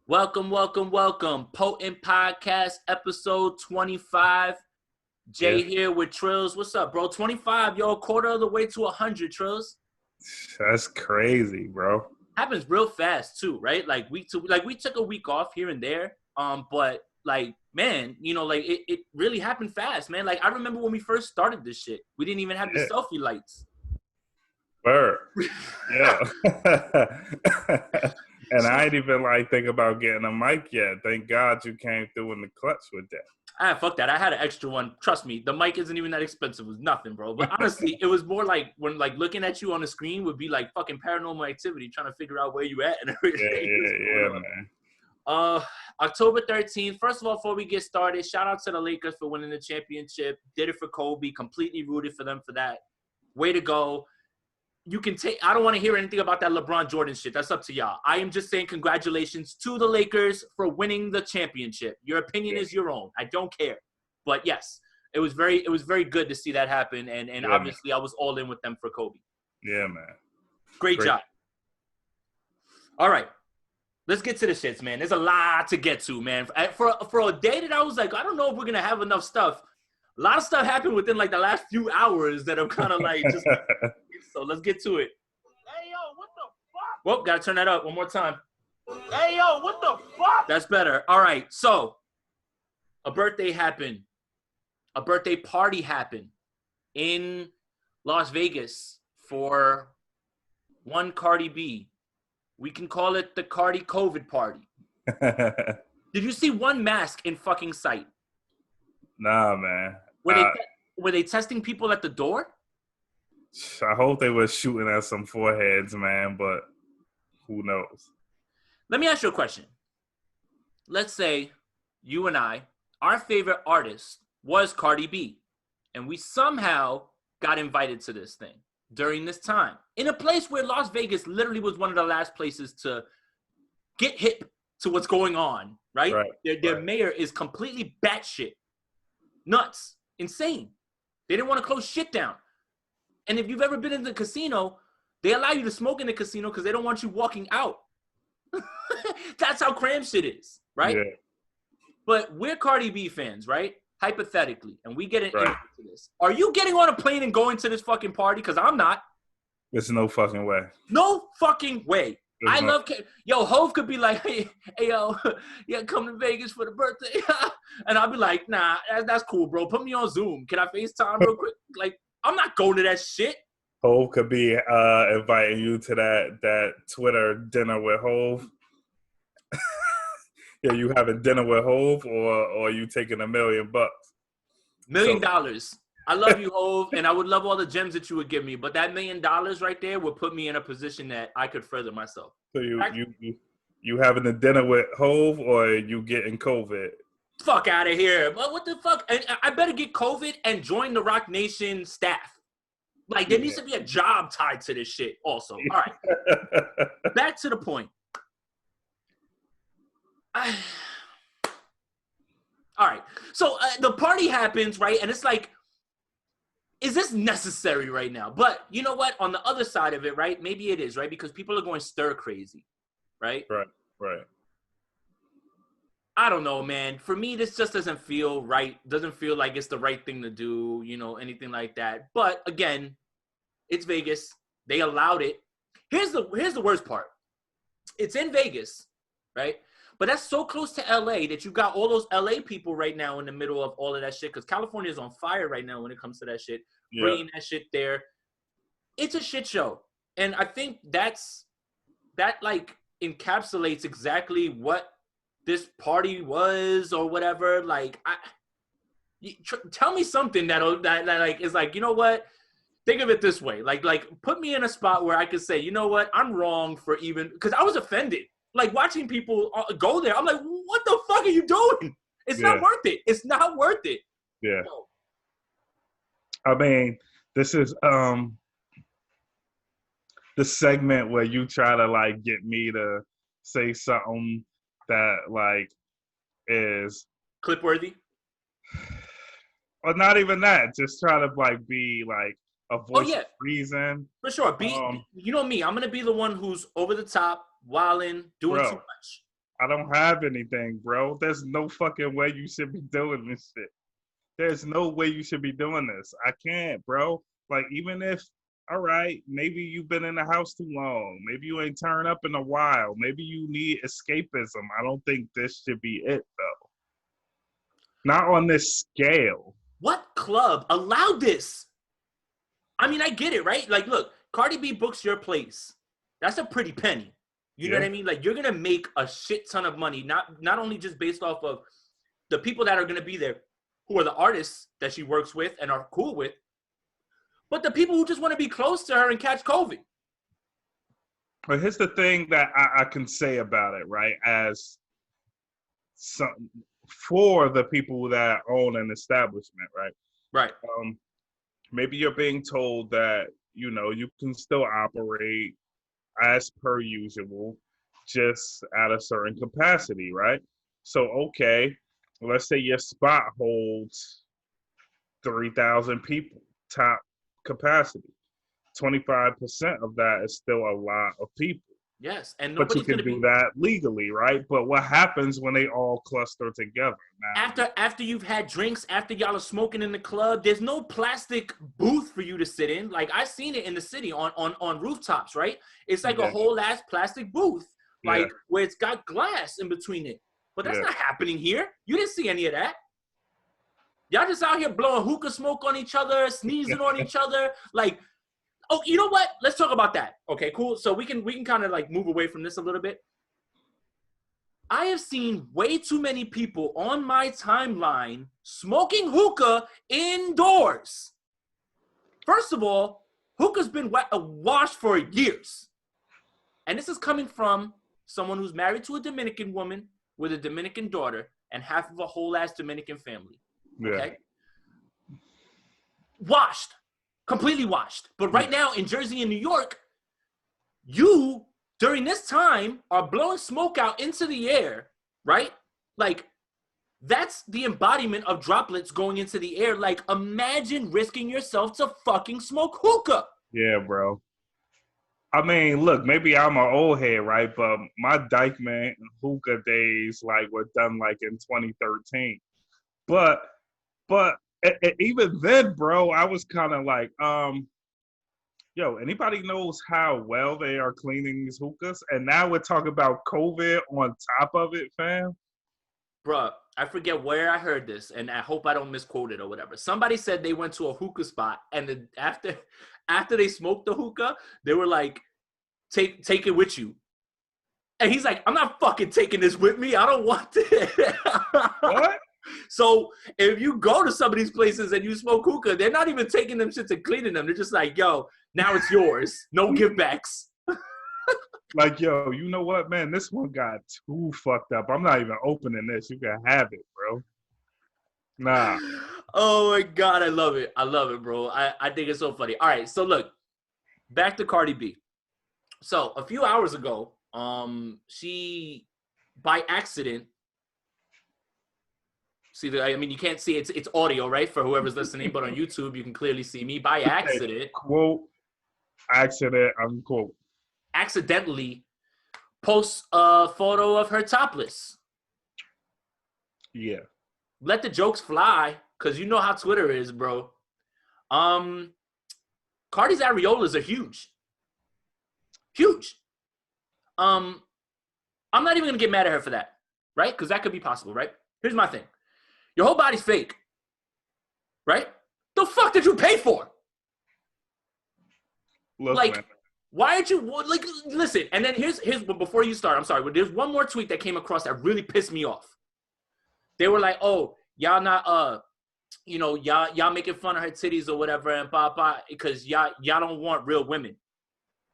Welcome, welcome, welcome. Potent Podcast, episode 25. Jay here with Trills. What's up, bro? 25, yo, a quarter of the way to 100, Trills. That's crazy, bro. Happens real fast, too, right? Like, we took a week off here and there, but, like, man, it really happened fast, man. Like, I remember when we first started this shit. We didn't even have the selfie lights. Burr. Yeah. And I ain't even think about getting a mic yet. Thank God you came through in the clutch with that. Fuck that. I had an extra one. Trust me, the mic isn't even that expensive. It was nothing, bro. But honestly, it was more like when looking at you on the screen would be like fucking Paranormal Activity, trying to figure out where you at and everything. Yeah, man. October 13th. First of all, before we get started, shout out to the Lakers for winning the championship. Did it for Kobe. Completely rooted for them for that. Way to go. I don't want to hear anything about that LeBron Jordan shit. That's up to y'all. I am just saying congratulations to the Lakers for winning the championship. Your opinion is your own. I don't care. But yes, it was very good to see that happen. And obviously I was all in with them for Kobe. Yeah, man. Great job. All right. Let's get to the shits, man. There's a lot to get to, man. For a day that I was like, I don't know if we're going to have enough stuff. A lot of stuff happened within the last few hours that I'm kind of just so let's get to it. Hey, yo, what the fuck? Whoa, gotta turn that up one more time. Hey, yo, what the fuck? That's better. All right, so a birthday happened. A birthday party happened in Las Vegas for one Cardi B. We can call it the Cardi COVID party. Did you see one mask in fucking sight? Nah, man. Were they testing people at the door? I hope they were shooting at some foreheads, man, but who knows? Let me ask you a question. Let's say you and I, our favorite artist was Cardi B, and we somehow got invited to this thing during this time in a place where Las Vegas literally was one of the last places to get hip to what's going on, right? Their mayor is completely batshit, nuts, insane. They didn't want to close shit down. And if you've ever been in the casino, they allow you to smoke in the casino because they don't want you walking out. That's how cram shit is, right? Yeah. But we're Cardi B fans, right? Hypothetically, and we get into this. Are you getting on a plane and going to this fucking party? Because I'm not. There's no fucking way. No fucking way. Yo, Hov could be like, hey, yo, yeah, come to Vegas for the birthday. And I'll be like, nah, that's cool, bro. Put me on Zoom. Can I FaceTime real quick? I'm not going to that shit. Hov could be inviting you to that Twitter dinner with Hov. Yeah, you having dinner with Hov, or you taking $1 million? $1 million. I love you, Hov, and I would love all the gems that you would give me, but that $1 million right there would put me in a position that I could further myself. So you having a dinner with Hov, or you getting COVID? Fuck out of here. But what the fuck? I better get COVID and join the Rock Nation staff. There needs to be a job tied to this shit also. All right. Back to the point. All right. So the party happens, right? And it's like, is this necessary right now? But you know what? On the other side of it, right? Maybe it is, right? Because people are going stir crazy, right? Right. I don't know, man. For me, this just doesn't feel right. Doesn't feel like it's the right thing to do, anything like that. But again, it's Vegas. They allowed it. Here's the worst part. It's in Vegas, right? But that's so close to LA that you got all those LA people right now in the middle of all of that shit. Because California is on fire right now when it comes to that shit. Yeah. Bringing that shit there. It's a shit show. And I think that encapsulates exactly what this party was or whatever. Tell me something that is you know what? Think of it this way. Put me in a spot where I could say, you know what? I'm wrong for even, because I was offended. Watching people go there, I'm like, what the fuck are you doing? It's not worth it. It's not worth it. Yeah. No. I mean, this is the segment where you try to get me to say something that is clip worthy, or not even that. Just try to be a voice of reason. For sure. You know me. I'm gonna be the one who's over the top, wilding, doing too much. I don't have anything, bro. There's no fucking way you should be doing this shit. There's no way you should be doing this. I can't, bro. Like, even if, all right, maybe you've been in the house too long. Maybe you ain't turned up in a while. Maybe you need escapism. I don't think this should be it, though. Not on this scale. What club allowed this? I mean, I get it, right? Like, look, Cardi B books your place. That's a pretty penny. You know what I mean? Like, you're going to make a shit ton of money, not only just based off of the people that are going to be there, who are the artists that she works with and are cool with, but the people who just want to be close to her and catch COVID. But here's the thing that I can say about it, right? As some, for the people that own an establishment, right? Right. Maybe you're being told that, you know, you can still operate as per usual, just at a certain capacity, right? So, okay, let's say your spot holds 3,000 people, top capacity. 25% of that is still a lot of people. Yes, and But you nobody's can going to do be that legally, right? But what happens when they all cluster together? Now, after you've had drinks, after y'all are smoking in the club, there's no plastic booth for you to sit in. Like, I've seen it in the city on rooftops, right? It's like a whole ass plastic booth, like where it's got glass in between it. But that's not happening here. You didn't see any of that. Y'all just out here blowing hookah smoke on each other, sneezing on each other. Like, oh, you know what? Let's talk about that. Okay, cool. So we can kind of like move away from this a little bit. I have seen way too many people on my timeline smoking hookah indoors. First of all, hookah's been washed for years. And this is coming from someone who's married to a Dominican woman with a Dominican daughter and half of a whole ass Dominican family. Okay? Washed. Completely washed. But right now in Jersey and New York, you, during this time, are blowing smoke out into the air, right? Like, that's the embodiment of droplets going into the air. Like, imagine risking yourself to fucking smoke hookah. Yeah, bro. I mean, look, maybe I'm an old head, right? But my Dykeman and hookah days, like, were done, like, in 2013. But even then, bro, I was kind of like, yo, anybody knows how well they are cleaning these hookahs? And now we're talking about COVID on top of it, fam. Bruh, I forget where I heard this, and I hope I don't misquote it or whatever. Somebody said they went to a hookah spot, and after they smoked the hookah, they were like, take it with you. And he's like, I'm not fucking taking this with me. I don't want it. What? So if you go to some of these places and you smoke hookah, they're not even taking them shits and cleaning them. They're just like, yo, now it's yours. No givebacks. Like, yo, you know what, man? This one got too fucked up. I'm not even opening this. You can have it, bro. Nah. Oh, my God. I love it. I love it, bro. I think it's so funny. All right. So, look, back to Cardi B. So, a few hours ago, she, by accident, see, I mean, you can't see it. It's audio, right? For whoever's listening, but on YouTube, you can clearly see me by accident. Quote, accident, unquote. Accidentally posts a photo of her topless. Yeah. Let the jokes fly, because you know how Twitter is, bro. Cardi's areolas are huge. Huge. I'm not even going to get mad at her for that, right? Because that could be possible, right? Here's my thing. Your whole body's fake, right? The fuck did you pay for? Look, like, man. Why aren't you, like, listen, and then here's, before you start, I'm sorry, but there's one more tweet that came across that really pissed me off. They were like, oh, y'all not, y'all making fun of her titties or whatever and blah, because y'all don't want real women.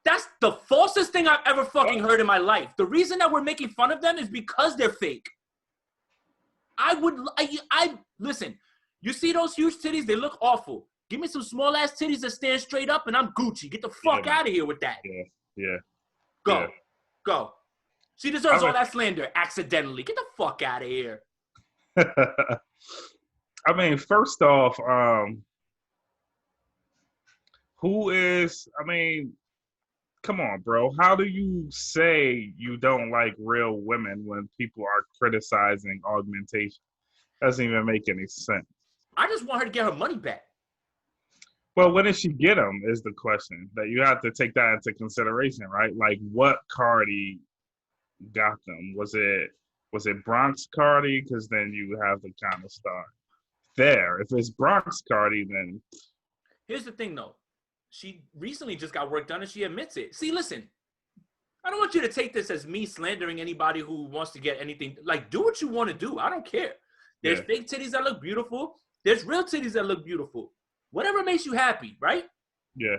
That's the falsest thing I've ever fucking heard in my life. The reason that we're making fun of them is because they're fake. Listen, you see those huge titties? They look awful. Give me some small ass titties that stand straight up and I'm Gucci. Get the fuck out of here with that. Yeah. Go. She deserves all that slander accidentally. Get the fuck out of here. I mean, first off, come on, bro. How do you say you don't like real women when people are criticizing augmentation? Doesn't even make any sense. I just want her to get her money back. Well, when did she get them is the question that you have to take that into consideration, right? Like what Cardi got them? Was it Bronx Cardi? Because then you have to kind of start there. If it's Bronx Cardi, then Here's the thing, though. She recently just got work done, and she admits it. See, listen, I don't want you to take this as me slandering anybody who wants to get anything. Like, do what you want to do. I don't care. There's fake titties that look beautiful. There's real titties that look beautiful. Whatever makes you happy, right? yeah.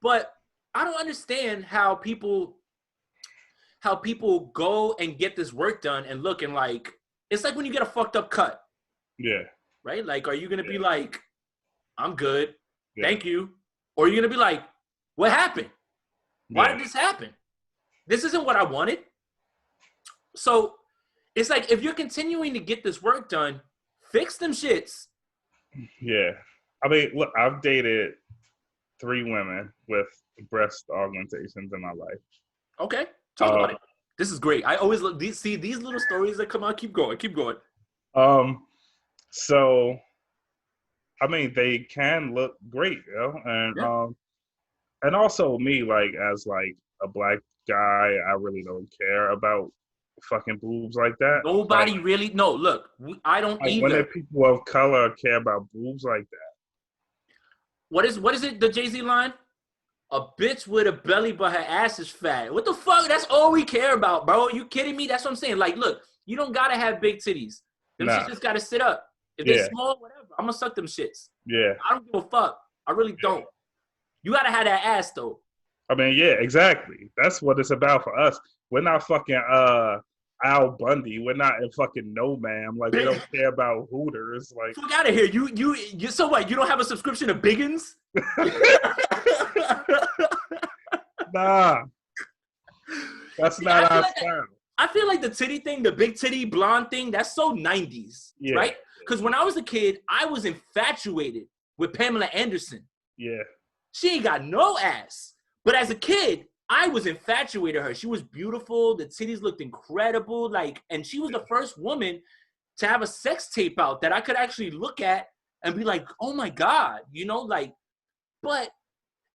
But I don't understand how people go and get this work done and look and like, it's like when you get a fucked up cut. Yeah. Right? Like, are you going to be like, I'm good. Yeah. Thank you. Or are you going to be like, what happened? Why did this happen? This isn't what I wanted. So it's like, if you're continuing to get this work done, fix them shits. Yeah. I mean, look, I've dated 3 women with breast augmentations in my life. Okay. Talk about it. This is great. I always look, these little stories that come out. Keep going. So, I mean, they can look great, you know? And also me, like, as, like, a black guy, I really don't care about fucking boobs like that. Nobody really, no, look, I don't like, either. When do people of color care about boobs like that? What is it, the Jay-Z line? A bitch with a belly but her ass is fat. What the fuck? That's all we care about, bro. You kidding me? That's what I'm saying. Like, look, you don't gotta have big titties. Them shits just gotta sit up. If they small, whatever, I'm gonna suck them shits. Yeah. I don't give a fuck. I really don't. You gotta have that ass, though. I mean, yeah, exactly. That's what it's about for us. We're not fucking Al Bundy. We're not in fucking No Ma'am. Like, we don't care about Hooters. Like, fuck out of here. You. So what? You don't have a subscription to Biggins? Nah. That's not our style. I feel like the titty thing, the big titty blonde thing, that's so 90s, right? Because when I was a kid, I was infatuated with Pamela Anderson. Yeah. She ain't got no ass. But as a kid, I was infatuated with her. She was beautiful. The titties looked incredible. Like, and she was the first woman to have a sex tape out that I could actually look at and be like, oh my God, you know, like, but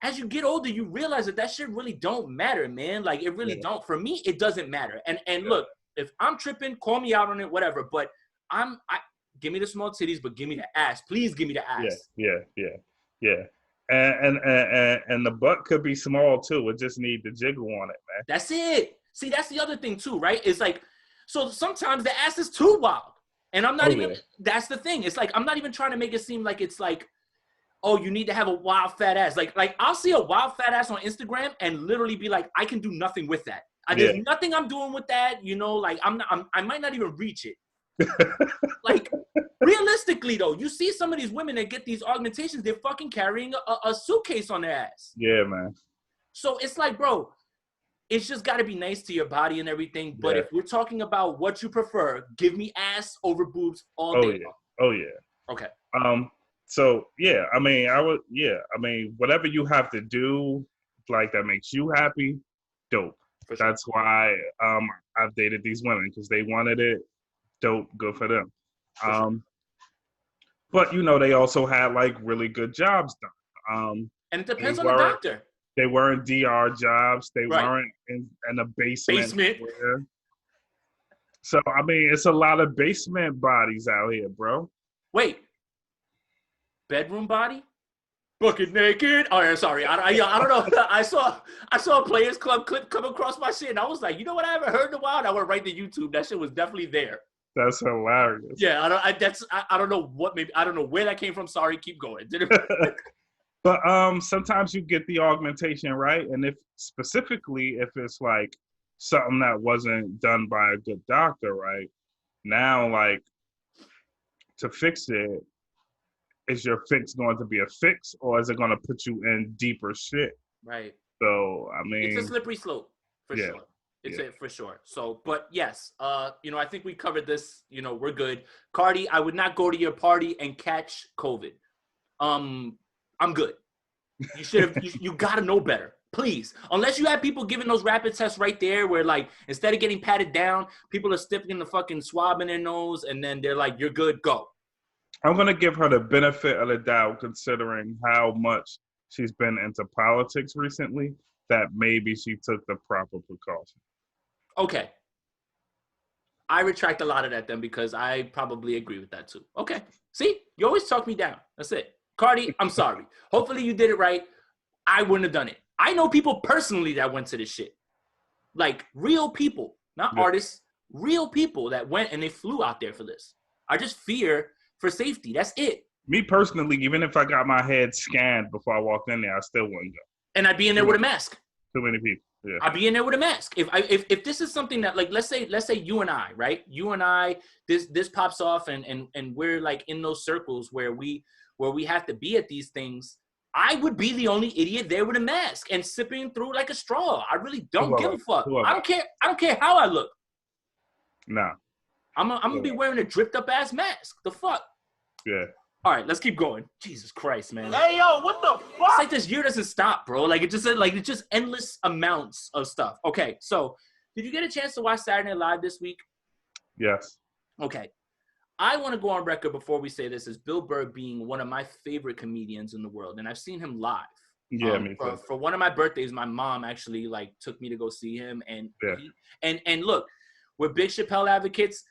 as you get older, you realize that shit really don't matter, man. Like, it really don't. For me, it doesn't matter. And look, if I'm tripping, call me out on it, whatever. But give me the small titties, but give me the ass. Please give me the ass. Yeah. And the butt could be small too. It just need the jiggle on it, man. That's it. See, that's the other thing too, right? It's like, so sometimes the ass is too wild. And I'm not that's the thing. It's like, I'm not even trying to make it seem like it's like, oh, you need to have a wild fat ass. Like I'll see a wild fat ass on Instagram and literally be like, I can do nothing with that. There's nothing I'm doing with that. You know, like I might not even reach it. Like, realistically though, you see some of these women that get these augmentations, they're fucking carrying a suitcase on their ass. Yeah, man. So it's like, bro, it's just got to be nice to your body and everything. But if we're talking about what you prefer, give me ass over boobs all day long. Oh yeah. Okay. So yeah, I mean, whatever you have to do, like, that makes you happy, dope. Sure. That's why I've dated these women, because they wanted it. Dope, good for them. Sure. But you know, they also had like really good jobs done. And it depends on the doctor. They weren't DR jobs. They weren't in a basement. So I mean, it's a lot of basement bodies out here, bro. Wait, bedroom body? Bucket naked? Oh, yeah, sorry. I don't know. I saw a Players Club clip come across my shit, and I was like, you know what? I haven't heard in a while. And I went right to YouTube. That shit was definitely there. That's hilarious. Yeah, I don't know what. Maybe I don't know where that came from. Sorry, keep going. But sometimes you get the augmentation, right? And if it's like something that wasn't done by a good doctor, right? Now, like, to fix it, is your fix going to be a fix, or is it going to put you in deeper shit? Right. So, I mean, it's a slippery slope for sure. It's it for sure. So, but yes, you know, I think we covered this. You know, we're good. Cardi, I would not go to your party and catch COVID. I'm good. You should have. You got to know better. Please. Unless you have people giving those rapid tests right there where, like, instead of getting patted down, people are sticking the fucking swab in their nose, and then they're like, you're good, go. I'm going to give her the benefit of the doubt considering how much she's been into politics recently, that maybe she took the proper precaution. Okay. I retract a lot of that then because I probably agree with that too. Okay. See? You always talk me down. That's it. Cardi, I'm sorry. Hopefully you did it right. I wouldn't have done it. I know people personally that went to this shit. Like real people, not artists, real people that went and they flew out there for this. I just fear for safety. That's it. Me personally, even if I got my head scanned before I walked in there, I still wouldn't go. And I'd be in there with a mask. Too many people. Yeah. I'd be in there with a mask. If this is something that, like, let's say you and I, right? You and I, this pops off and we're like in those circles where we have to be at these things. I would be the only idiot there with a mask and sipping through like a straw. I really don't give a fuck. I don't care. I don't care how I look. No. I'm gonna be wearing a dripped up ass mask. The fuck. Yeah. All right, let's keep going. Jesus Christ, man. Hey, yo, what the fuck? It's like this year doesn't stop, bro. Like it's just endless amounts of stuff. Okay, so did you get a chance to watch Saturday Night Live this week? Yes. Okay. I want to go on record before we say this as Bill Burr being one of my favorite comedians in the world, and I've seen him live. Yeah, me too. For one of my birthdays, my mom actually like took me to go see him, and and look, we're big Chappelle advocates.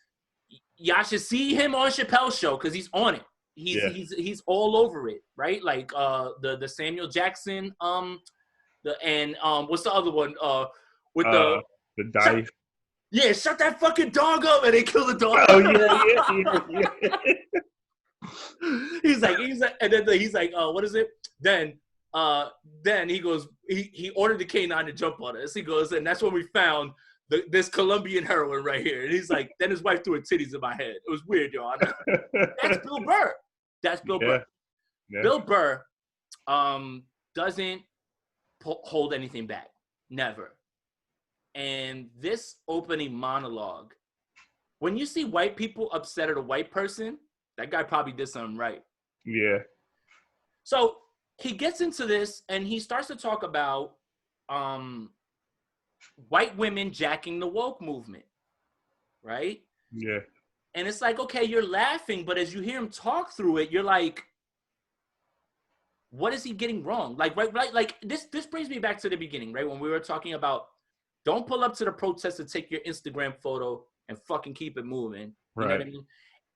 Y'all should see him on Chappelle's show because he's on it. He's all over it, right? Like the Samuel Jackson what's the other one with the dice. Yeah, shut that fucking dog up, and they kill the dog. Oh yeah. he's like, and then he's like, what is it? Then he goes, he ordered the K9 to jump on us. He goes, and that's when we found this Colombian heroin right here. And he's like, then his wife threw her titties in my head. It was weird, y'all. That's Bill Burr. That's Bill Burr. Yeah. Bill Burr doesn't hold anything back. Never. And this opening monologue, when you see white people upset at a white person, that guy probably did something right. Yeah. So he gets into this and he starts to talk about white women jacking the woke movement, right? Yeah. And it's like, okay, you're laughing, but as you hear him talk through it, you're like, what is he getting wrong? Like, right, like this brings me back to the beginning, right? When we were talking about don't pull up to the protest to take your Instagram photo and fucking keep it moving. You know what I mean?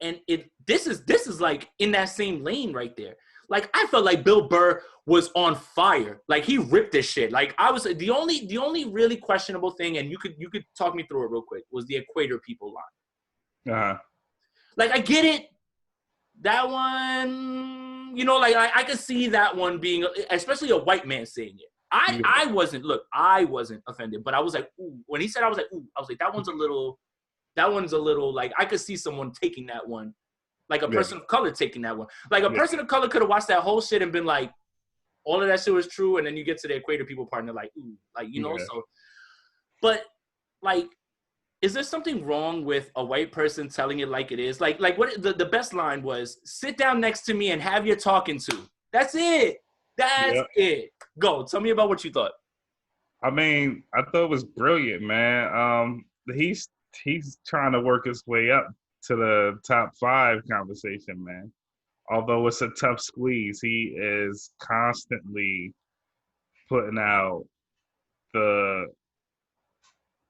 And this is like in that same lane right there. Like I felt like Bill Burr was on fire. Like he ripped this shit. Like I was the only really questionable thing, and you could talk me through it real quick, was the Equator people line. Uh-huh. Like I get it. That one, you know, like I could see that one being, especially a white man saying it. I wasn't offended, but I was like, ooh. When he said, I was like, ooh. I was like, that one's a little, like, I could see someone taking that one. Like a person of color taking that one. Like a person of color could have watched that whole shit and been like, all of that shit was true. And then you get to the Equator people part and they're like, ooh, like, you know, so. But like, is there something wrong with a white person telling it like it is? Like what the best line was, sit down next to me and have your talking to. That's it. That's it. Go. Tell me about what you thought. I mean, I thought it was brilliant, man. He's trying to work his way up to the top 5 conversation, man. Although it's a tough squeeze, he is constantly putting out the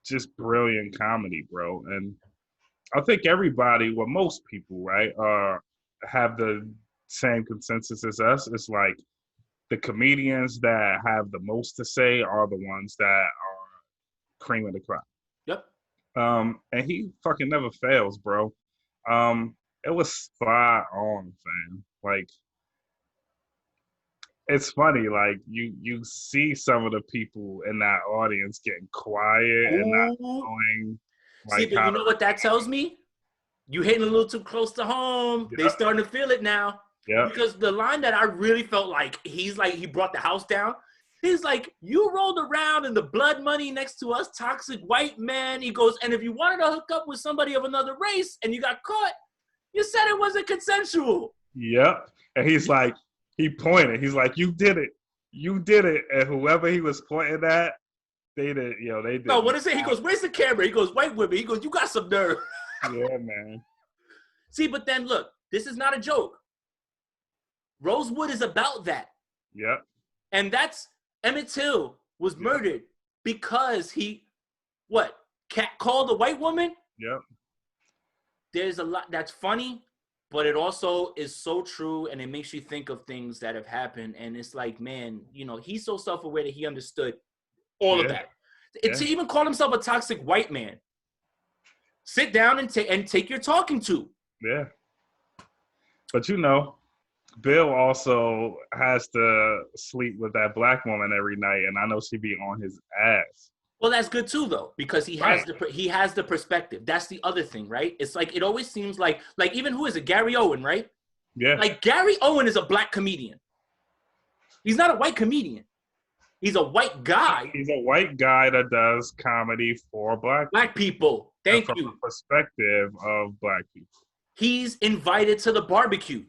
just brilliant comedy, bro. And I think everybody, well, most people, right, have the same consensus as us. It's like the comedians that have the most to say are the ones that are cream of the crop. Yep. And he fucking never fails, bro. It was spot on, fam. Like, it's funny, like you see some of the people in that audience getting quiet and not knowing. Like, see, but you know what that tells me? You hitting a little too close to home. Yep. They starting to feel it now. Yeah. Because the line that I really felt like he brought the house down. He's like, you rolled around in the blood money next to us, toxic white man. He goes, and if you wanted to hook up with somebody of another race and you got caught, you said it wasn't consensual. Yep. And he's like, he pointed. He's like, you did it. You did it, and whoever he was pointing at, they did. They did. No, what is it? He goes, "Where's the camera?" He goes, "White women." He goes, "You got some nerve." Yeah, man. See, but then look, this is not a joke. Rosewood is about that. Yep. And that's Emmett Till was murdered because he called a white woman? Yep. There's a lot that's funny, but it also is so true, and it makes you think of things that have happened. And it's like, man, he's so self-aware that he understood all of that. To even call himself a toxic white man, sit down and take your talking to. Yeah. But Bill also has to sleep with that black woman every night, and I know she be on his ass. Well, that's good too, though, because he has the perspective. That's the other thing, right? It's like it always seems like even who is it? Gary Owen, right? Yeah. Like Gary Owen is a black comedian. He's not a white comedian. He's a white guy. He's a white guy that does comedy for black people. Thank you. From the perspective of black people. He's invited to the barbecue.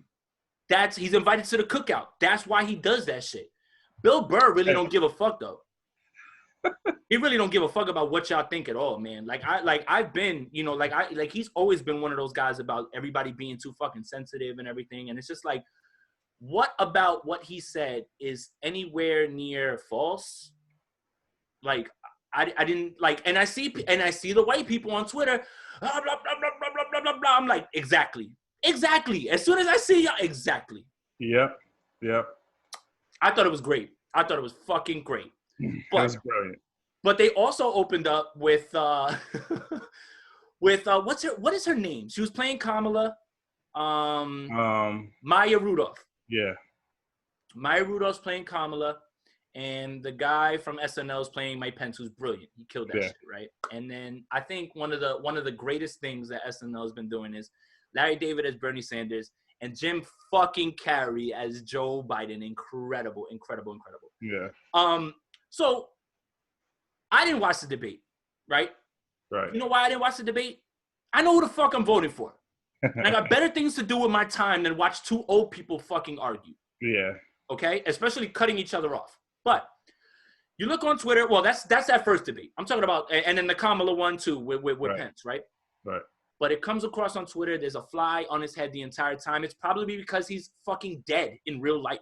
He's invited to the cookout. That's why he does that shit. Bill Burr really don't give a fuck though. He really don't give a fuck about what y'all think at all, man. I've been, he's always been one of those guys about everybody being too fucking sensitive and everything. And it's just like, what about what he said is anywhere near false? Like, I didn't like, and I see the white people on Twitter, blah, blah, blah, blah, blah, blah, blah, blah. I'm like, exactly. As soon as I see y'all, exactly. Yep. I thought it was great. I thought it was fucking great. That was brilliant. But they also opened up with what is her name? She was playing Kamala. Maya Rudolph. Yeah. Maya Rudolph's playing Kamala, and the guy from SNL is playing Mike Pence, who's brilliant. He killed that shit, right? And then I think one of the greatest things that SNL has been doing is Larry David as Bernie Sanders and Jim fucking Carrey as Joe Biden. Incredible. Yeah. So I didn't watch the debate, right? Right. You know why I didn't watch the debate? I know who the fuck I'm voting for. And I got better things to do with my time than watch two old people fucking argue. Yeah. Okay? Especially cutting each other off. But you look on Twitter, well, that's that first debate. I'm talking about, and then the Kamala one too with Pence, right? Right. But it comes across on Twitter, there's a fly on his head the entire time. It's probably because he's fucking dead in real life.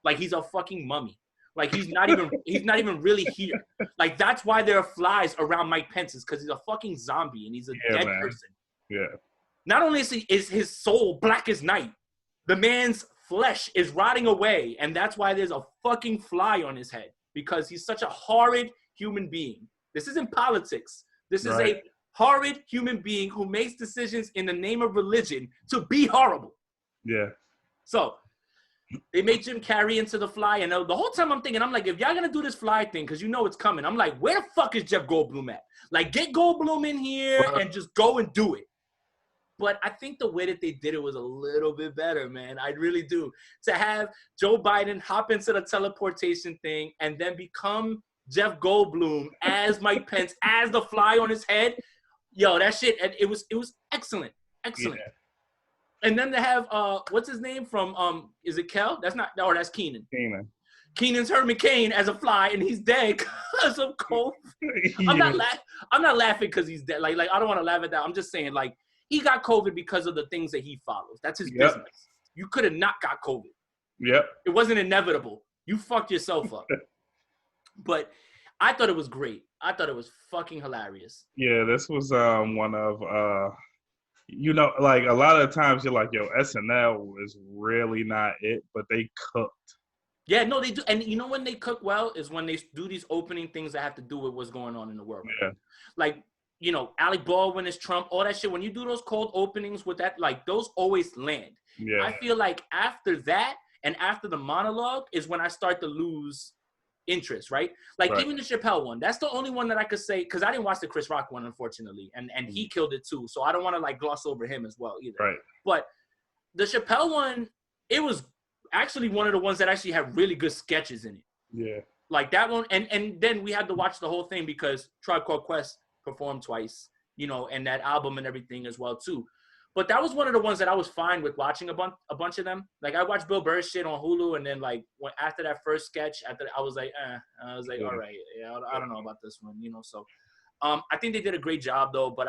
Like he's a fucking mummy. Like he's not even really here. Like that's why there are flies around Mike Pence, is because he's a fucking zombie and he's a dead person. Yeah. Not only is his soul black as night, the man's flesh is rotting away, and that's why there's a fucking fly on his head, because he's such a horrid human being. This isn't politics. This is a horrid human being who makes decisions in the name of religion to be horrible. Yeah. So they made Jim Carrey into the fly, and the whole time I'm thinking, I'm like, if y'all gonna do this fly thing, because you know it's coming, I'm like, where the fuck is Jeff Goldblum at? Like, get Goldblum in here and just go and do it. But I think the way that they did it was a little bit better, man. I really do. To have Joe Biden hop into the teleportation thing and then become Jeff Goldblum as Mike Pence, as the fly on his head. Yo, that shit, it was excellent. Excellent. Yeah. And then to have, what's his name from, is it Kel? That's Keenan. Keenan's Herman Cain as a fly, and he's dead because of COVID. Yeah. I'm not laughing because he's dead. Like I don't want to laugh at that. I'm just saying, like, he got COVID because of the things that he follows. That's his business. You could have not got COVID. Yep. It wasn't inevitable. You fucked yourself up. But I thought it was great. I thought it was fucking hilarious. Yeah, this was one of like a lot of the times you're like, yo, SNL is really not it, but they cooked. Yeah, no, they do. And you know when they cook well is when they do these opening things that have to do with what's going on in the world. Yeah. Like, you know, Alec Baldwin is Trump, all that shit. When you do those cold openings with that, like, those always land. Yeah. I feel like after that and after the monologue is when I start to lose interest, right? Like, even the Chappelle one, that's the only one that I could say, because I didn't watch the Chris Rock one, unfortunately, and he killed it too, so I don't want to, like, gloss over him as well either. Right. But the Chappelle one, it was actually one of the ones that actually had really good sketches in it. Yeah. Like that one, and then we had to watch the whole thing because Tribe Called Quest performed twice, you know, and that album and everything as well too. But that was one of the ones that I was fine with watching a bunch of them. Like I watched Bill Burr's shit on Hulu, and then like after that first sketch, I was like, I was like, all right, yeah, I don't know about this one, you know. So, I think they did a great job though. But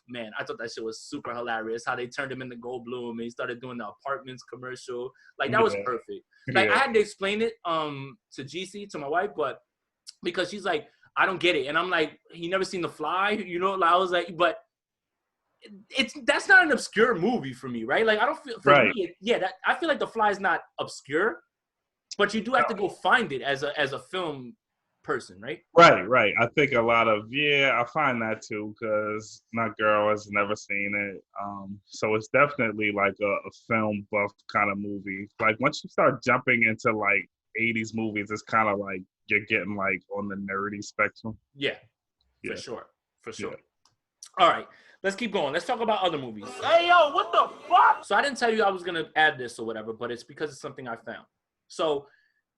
man, I thought that shit was super hilarious. How they turned him into Goldblum and he started doing the apartments commercial. Like that was perfect. Like I had to explain it to GC, to my wife, but because she's like, I don't get it, and I'm like, you never seen The Fly, you know? Like, I was like, but. That's not an obscure movie for me, right? Like I don't feel me, I feel like The Fly is not obscure, but you do have to go find it as a film person, right? Right. I think a lot of I find that too because my girl has never seen it, so it's definitely like a film buff kind of movie. Like once you start jumping into like 80s movies, it's kind of like you're getting like on the nerdy spectrum. Yeah. For sure. Yeah. All right. Let's keep going. Let's talk about other movies. Hey, yo, what the fuck? So I didn't tell you I was going to add this or whatever, but it's because it's something I found. So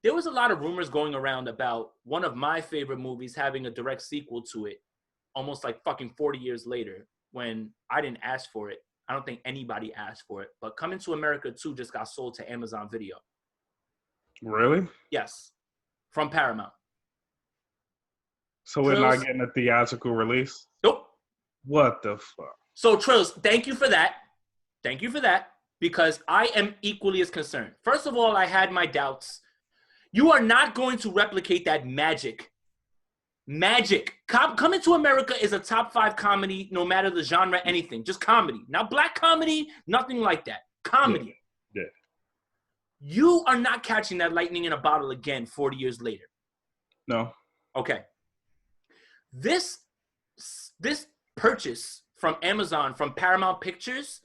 there was a lot of rumors going around about one of my favorite movies having a direct sequel to it, almost like fucking 40 years later, when I didn't ask for it. I don't think anybody asked for it. But Coming to America 2 just got sold to Amazon Video. Really? Yes. From Paramount. So we're not getting a theatrical release? Nope. What the fuck? So, Trills, thank you for that. Thank you for that, because I am equally as concerned. First of all, I had my doubts. You are not going to replicate that magic. Coming to America is a top 5 comedy, no matter the genre, anything. Just comedy. Not black comedy, nothing like that. Comedy. Yeah. You are not catching that lightning in a bottle again 40 years later. No. Okay. This purchase from Amazon, from Paramount Pictures,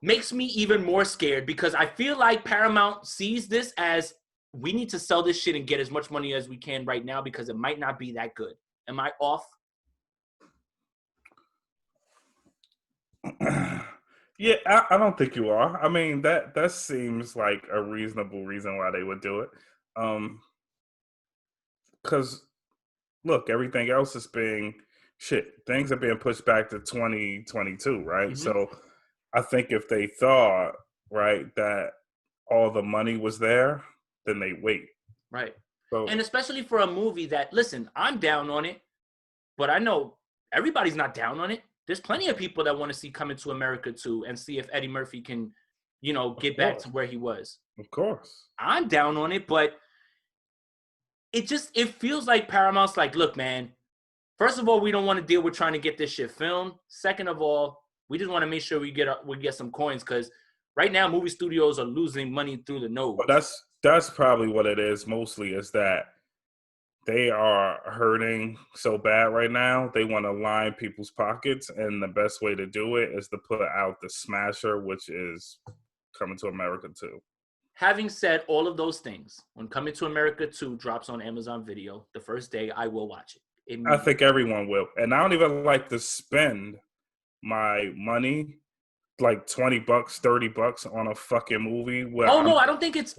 makes me even more scared because I feel like Paramount sees this as we need to sell this shit and get as much money as we can right now because it might not be that good. Am I off? Yeah, I don't think you are. I mean, that seems like a reasonable reason why they would do it. Because, look, everything else is being... things are being pushed back to 2022, right? Mm-hmm. So I think if they thought, right, that all the money was there, then they wait. Right. So, and especially for a movie that, listen, I'm down on it, but I know everybody's not down on it. There's plenty of people that want to see Coming to America 2 and see if Eddie Murphy can, get back to where he was. Of course. I'm down on it, but it feels like Paramount's like, look, man, first of all, we don't want to deal with trying to get this shit filmed. Second of all, we just want to make sure we get some coins because right now movie studios are losing money through the nose. But that's probably what it is mostly, is that they are hurting so bad right now. They want to line people's pockets, and the best way to do it is to put out the smasher, which is Coming to America 2. Having said all of those things, when Coming to America 2 drops on Amazon Video, the first day I will watch it. I think everyone will. And I don't even like to spend my money, like $20, $30 on a fucking movie. No, I don't think it's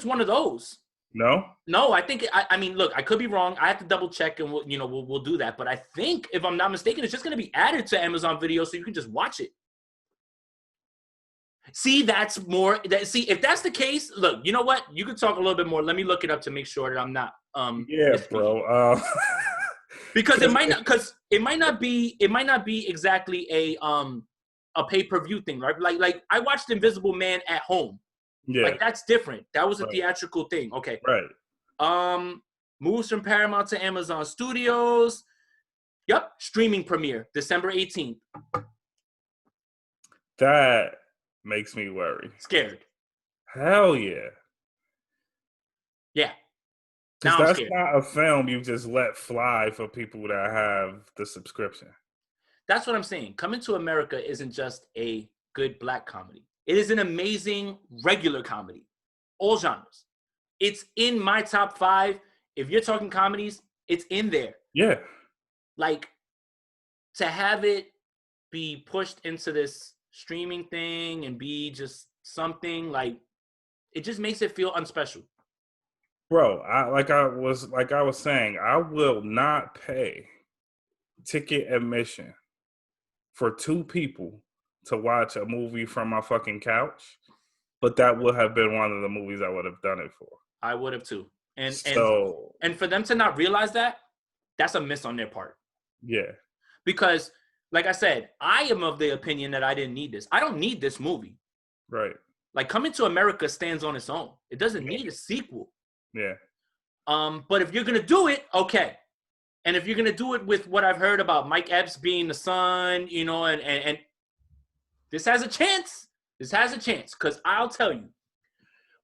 one of those. No? No, I think I mean, look, I could be wrong. I have to double check and we'll do that. But I think, if I'm not mistaken, it's just going to be added to Amazon Video so you can just watch it. See, if that's the case, look, you know what? You could talk a little bit more. Let me look it up to make sure that I'm not bro. Because it might not be exactly a pay-per-view thing, right? Like I watched Invisible Man at home. Yeah. Like that's different. That was a theatrical thing. Okay. Right. Moves from Paramount to Amazon Studios. Yep. Streaming premiere, December 18th. That makes me worry. Scared. Hell yeah. Yeah. Because that's not a film you just let fly for people that have the subscription. That's what I'm saying. Coming to America isn't just a good black comedy. It is an amazing regular comedy. All genres. It's in my top 5. If you're talking comedies, it's in there. Yeah. Like, to have it be pushed into this streaming thing and be just something, like, it just makes it feel unspecial. Bro, I was saying, I will not pay ticket admission for 2 people to watch a movie from my fucking couch, but that would have been one of the movies I would have done it for. I would have too. And for them to not realize that, that's a miss on their part. Yeah. Because, like I said, I am of the opinion that I didn't need this. I don't need this movie. Right. Like, Coming to America stands on its own. It doesn't need a sequel. Yeah. But if you're going to do it, okay. And if you're going to do it with what I've heard about Mike Epps being the son, you know, and this has a chance. This has a chance. Because I'll tell you,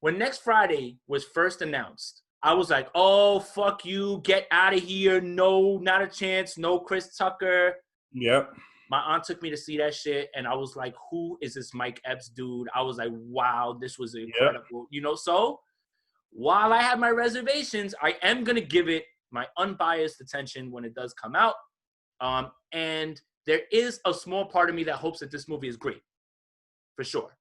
when Next Friday was first announced, I was like, oh, fuck you. Get out of here. No, not a chance. No Chris Tucker. Yep. My aunt took me to see that shit, and I was like, who is this Mike Epps dude? I was like, wow, this was incredible. Yep. You know, so while I have my reservations, I am going to give it my unbiased attention when it does come out. And there is a small part of me that hopes that this movie is great, for sure.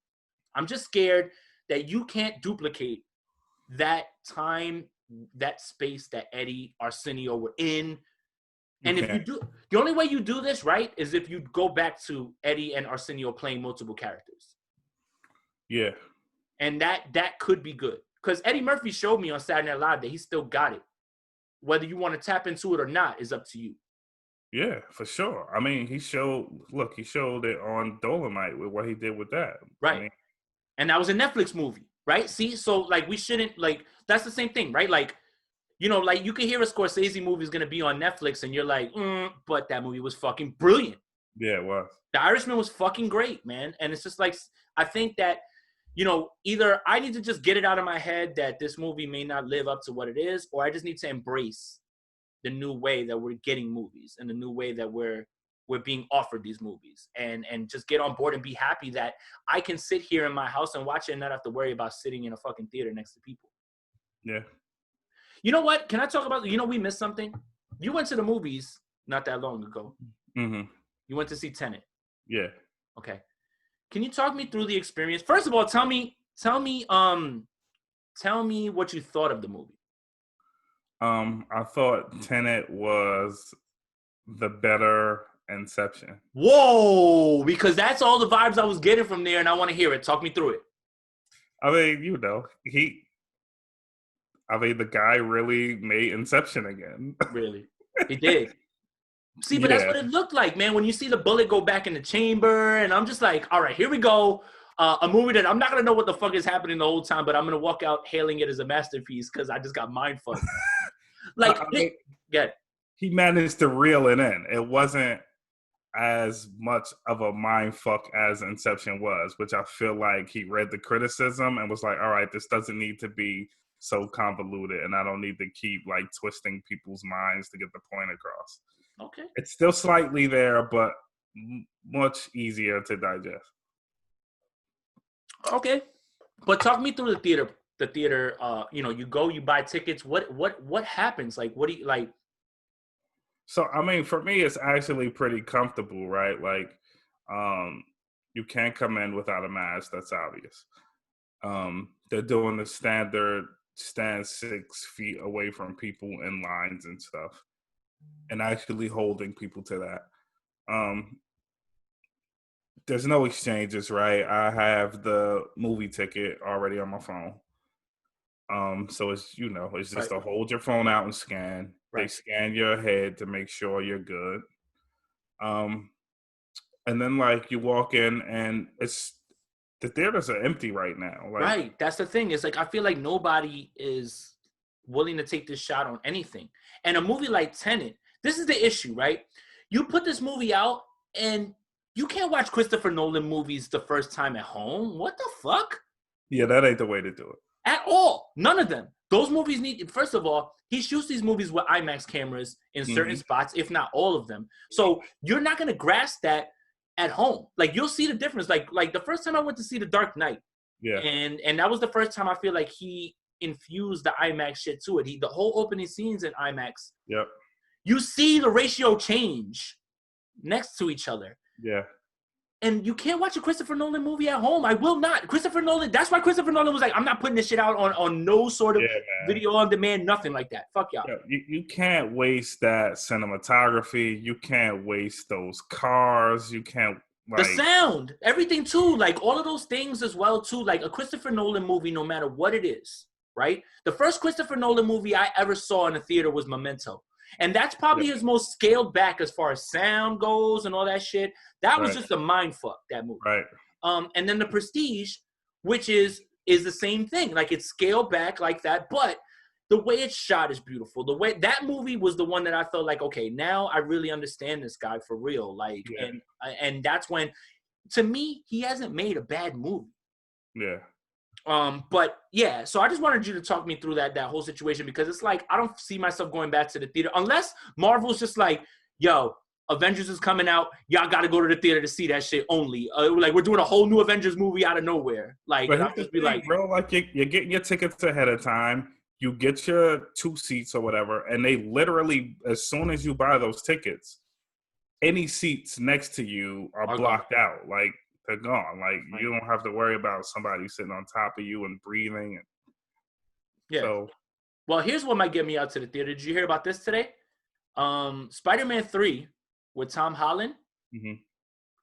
I'm just scared that you can't duplicate that time, that space that Eddie, Arsenio were in. And if you do, the only way you do this, right, is if you go back to Eddie and Arsenio playing multiple characters. Yeah. And that could be good. Because Eddie Murphy showed me on Saturday Night Live that he still got it. Whether you want to tap into it or not is up to you. Yeah, for sure. I mean, he showed it on Dolomite with what he did with that. Right. I mean, and that was a Netflix movie, right? See, so like we shouldn't, like, that's the same thing, right? Like, you know, like you can hear a Scorsese movie is going to be on Netflix and you're like, but that movie was fucking brilliant. Yeah, it was. The Irishman was fucking great, man. And it's just like, I think that, you know, either I need to just get it out of my head that this movie may not live up to what it is, or I just need to embrace the new way that we're getting movies and the new way that we're being offered these movies and just get on board and be happy that I can sit here in my house and watch it and not have to worry about sitting in a fucking theater next to people. Yeah. You know what? Can I talk about, you know, we missed something. You went to the movies not that long ago. Mm-hmm. You went to see Tenet. Yeah. Okay. Can you talk me through the experience? First of all, tell me what you thought of the movie. I thought Tenet was the better Inception. Whoa, because that's all the vibes I was getting from there, and I want to hear it. Talk me through it. I mean, you know, the guy really made Inception again. Really? He did. See, but that's what it looked like, man. When you see the bullet go back in the chamber, and I'm just like, all right, here we go. A movie that I'm not going to know what the fuck is happening the whole time, but I'm going to walk out hailing it as a masterpiece because I just got mind fucked. Like, he managed to reel it in. It wasn't as much of a mind fuck as Inception was, which I feel like he read the criticism and was like, all right, this doesn't need to be so convoluted, and I don't need to keep like twisting people's minds to get the point across. Okay. It's still slightly there, but much easier to digest. Okay. But talk me through the theater. You know, you go, you buy tickets. What happens? Like, what do you like? So, I mean, for me, it's actually pretty comfortable, right? Like, you can't come in without a mask. That's obvious. They're doing the standard stand 6 feet away from people in lines and stuff, and actually holding people to that. There's no exchanges, right? I have the movie ticket already on my phone. So it's, you know, it's just to hold your phone out and scan. Right. They scan your head to make sure you're good. And then like you walk in and the theaters are empty right now. Like, right. That's the thing. It's like, I feel like nobody is willing to take this shot on anything. And a movie like Tenet, this is the issue, right? You put this movie out and you can't watch Christopher Nolan movies the first time at home. What the fuck? Yeah, that ain't the way to do it. At all. None of them. Those movies need, first of all, he shoots these movies with IMAX cameras in certain spots, if not all of them. So you're not going to grasp that at home. Like, you'll see the difference. Like the first time I went to see The Dark Knight. Yeah. And that was the first time I feel like he infused the IMAX shit to it. The whole opening scenes in IMAX. Yep. You see the ratio change next to each other. Yeah. And you can't watch a Christopher Nolan movie at home. I will not. Christopher Nolan, that's why Christopher Nolan was like, I'm not putting this shit out on no sort of video on demand, nothing like that. Fuck y'all. Yeah, you can't waste that cinematography. You can't waste those cars. You can't The Like, sound, everything too, like all of those things as well too. Like a Christopher Nolan movie, no matter what it is, right? The first Christopher Nolan movie I ever saw in a theater was Memento. And that's probably his most scaled back as far as sound goes and all that shit. That was just a mind fuck, that movie. right. And then The Prestige, which is the same thing. Like it's scaled back like that, but the way it's shot is beautiful. The way that movie was the one that I felt like, okay, now I really understand this guy for real. Like, and that's when, to me, he hasn't made a bad movie. Yeah. But yeah, so I just wanted you to talk me through that whole situation, because it's like I don't see myself going back to the theater unless Marvel's just like, yo, Avengers is coming out, y'all got to go to the theater to see that shit only. Like we're doing a whole new Avengers movie out of nowhere. Like, but and I'll just be like, bro, like you're getting your tickets ahead of time. You get your 2 seats or whatever, and they literally, as soon as you buy those tickets, any seats next to you are blocked out. Like they're gone. Like you don't have to worry about somebody sitting on top of you and breathing. Yeah. So, well, here's what might get me out to the theater. Did you hear about this today? Spider-Man 3 with Tom Holland. mm-hmm.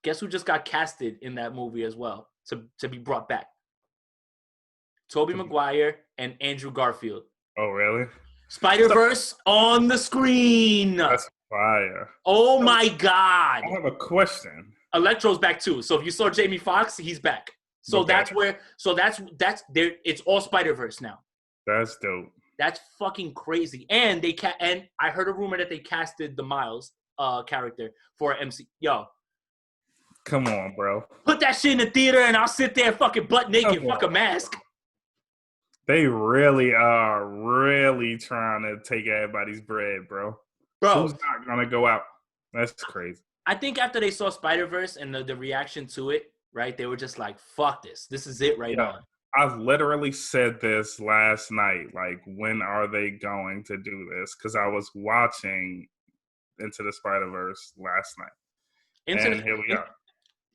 Guess who just got casted in that movie as well to be brought back? Tobey Maguire and Andrew Garfield. Oh, really? Spider-Verse on the screen. That's fire. Oh, my God. I have a question. Electro's back, too. So if you saw Jamie Foxx, he's back. So that's there. It's all Spider-Verse now. That's dope. That's fucking crazy. And and I heard a rumor that they casted the Miles character for MC. Yo. Come on, bro. Put that shit in the theater and I'll sit there fucking butt naked, fuck a mask. They really are trying to take everybody's bread, bro. Who's not going to go out? That's crazy. I think after they saw Spider-Verse and the reaction to it, right, they were just like, fuck this. This is it right now. I literally said this last night. Like, when are they going to do this? Because I was watching Into the Spider-Verse last night. Here we are.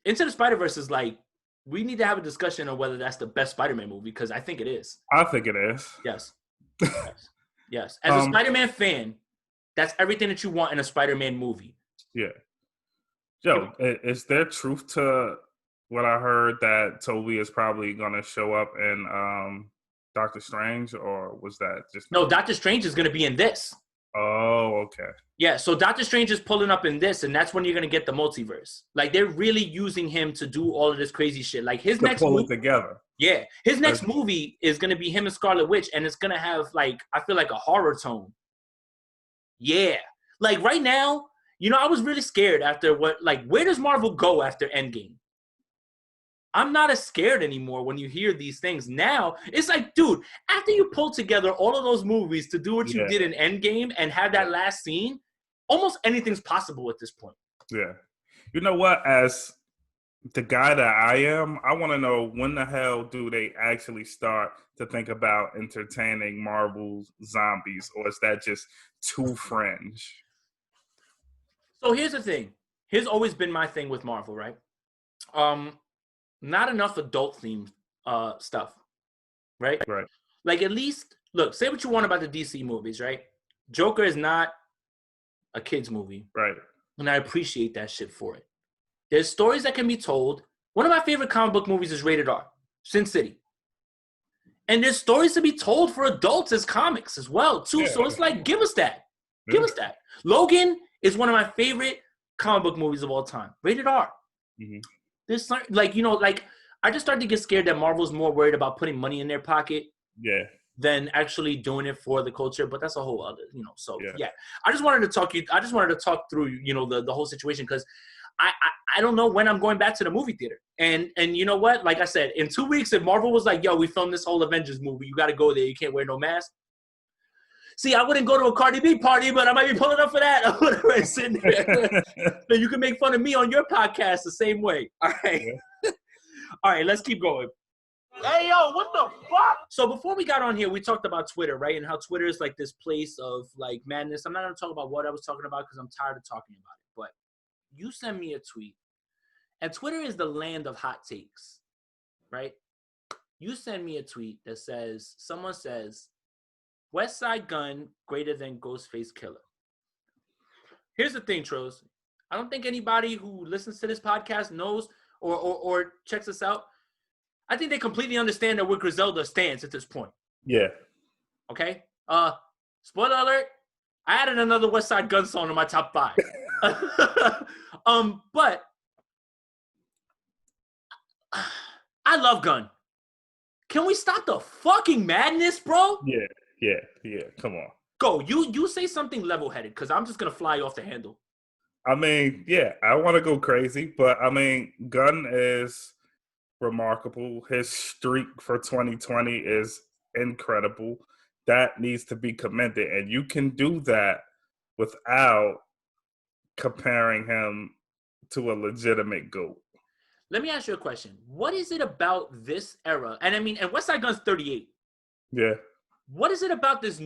Into the Spider-Verse is like, we need to have a discussion on whether that's the best Spider-Man movie, because I think it is. I think it is. Yes. Yes. As a Spider-Man fan, that's everything that you want in a Spider-Man movie. Yeah. Yo, is there truth to what I heard that Toby is probably going to show up in Doctor Strange, or was that just... No, Doctor Strange is going to be in this. Oh, okay. Yeah, so Doctor Strange is pulling up in this, and that's when you're going to get the multiverse. Like, they're really using him to do all of this crazy shit. Like, his next movie... it together. Yeah. His next movie is going to be him and Scarlet Witch, and it's going to have, like, I feel like a horror tone. Yeah. Like, right now, you know, I was really scared after where does Marvel go after Endgame? I'm not as scared anymore when you hear these things. Now, it's like, dude, after you pull together all of those movies to do what you did in Endgame and have that last scene, almost anything's possible at this point. Yeah. You know what? As the guy that I am, I want to know, when the hell do they actually start to think about entertaining Marvel's zombies, or is that just too fringe? So here's the thing. Here's always been my thing with Marvel, right? Not enough adult-themed stuff, right? Right. Like, at least, look, say what you want about the DC movies, right? Joker is not a kid's movie. Right. And I appreciate that shit for it. There's stories that can be told. One of my favorite comic book movies is Rated R, Sin City. And there's stories to be told for adults as comics as well, too. Yeah. So it's like, give us that. Yeah. Give us that. Logan is one of my favorite comic book movies of all time. Rated R. Mm-hmm. This, like, you know, like, I just started to get scared that Marvel's more worried about putting money in their pocket than actually doing it for the culture. But that's a whole other, you know. So yeah. I just wanted to talk through, you know, the whole situation, because I don't know when I'm going back to the movie theater. And you know what? Like I said, in 2 weeks, if Marvel was like, yo, we filmed this whole Avengers movie, you got to go there. You can't wear no mask. See, I wouldn't go to a Cardi B party, but I might be pulling up for that. I'm going to sit there. So you can make fun of me on your podcast the same way. All right. Yeah. All right, let's keep going. Hey, yo, what the fuck? So before we got on here, we talked about Twitter, right? And how Twitter is like this place of like madness. I'm not going to talk about what I was talking about because I'm tired of talking about it. But you send me a tweet. And Twitter is the land of hot takes, right? You send me a tweet that says, someone says, West Side Gun greater than Ghostface Killer. Here's the thing, Trills. I don't think anybody who listens to this podcast knows or checks us out. I think they completely understand that where Griselda stands at this point. Yeah. Okay? Spoiler alert, I added another West Side Gun song in my top 5. But I love Gun. Can we stop the fucking madness, bro? Yeah. Come on. Go. You say something level-headed, because I'm just going to fly off the handle. I mean, yeah, I want to go crazy, but I mean, Gunn is remarkable. His streak for 2020 is incredible. That needs to be commended. And you can do that without comparing him to a legitimate GOAT. Let me ask you a question. What is it about this era? And I mean, and West Side Gun's 38. Yeah. What is it about this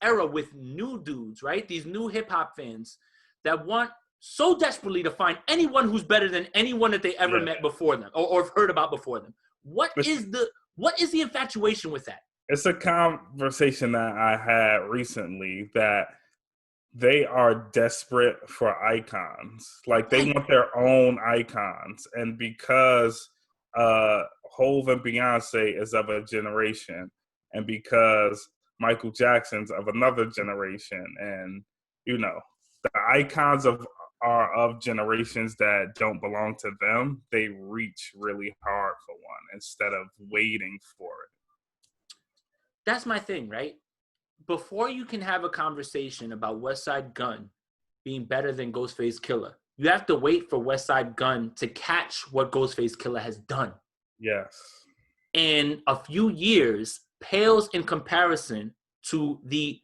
era with new dudes, right? These new hip-hop fans that want so desperately to find anyone who's better than anyone that they ever met before them or heard about before them. What is the infatuation with that? It's a conversation that I had recently that they are desperate for icons. Like, they want their own icons. And because Hov and Beyonce is of a generation, and because Michael Jackson's of another generation, and, you know, the icons are of generations that don't belong to them, they reach really hard for one instead of waiting for it. That's my thing, right? Before you can have a conversation about West Side Gun being better than Ghostface Killah, you have to wait for West Side Gun to catch what Ghostface Killah has done. Yes. In a few years pales in comparison to the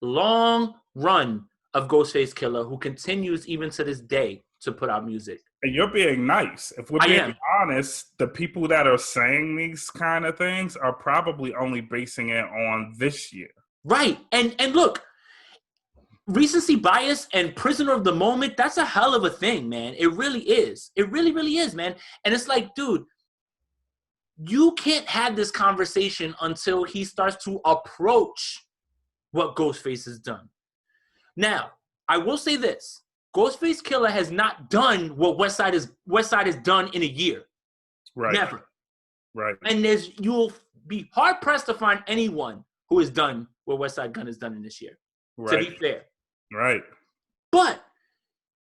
long run of Ghostface Killah, who continues even to this day to put out music. And you're being nice. If we're being honest, the people that are saying these kind of things are probably only basing it on this year. Right. And look, recency bias and prisoner of the moment, that's a hell of a thing, man. It really is. It really, really is, man. And it's like, dude, you can't have this conversation until he starts to approach what Ghostface has done. Now, I will say this. Ghostface Killah has not done what West Side has done in a year. Right. Never. Right. And you'll be hard pressed to find anyone who has done what West Side Gun has done in this year. Right. To be fair. Right. But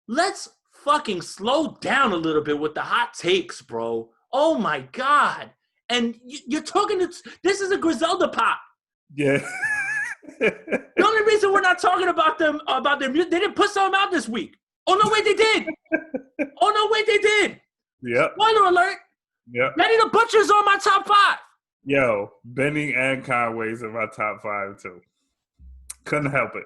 let's fucking slow down a little bit with the hot takes, bro. Oh my God. And you're talking this is a Griselda pop. Yeah. The only reason we're not talking about their music, they didn't put something out this week. Oh, no, wait, they did. Oh, no, wait, they did. Yep. Spoiler alert. Yep. Benny the Butcher's on my top 5. Yo, Benny and Conway's in my top 5, too. Couldn't help it.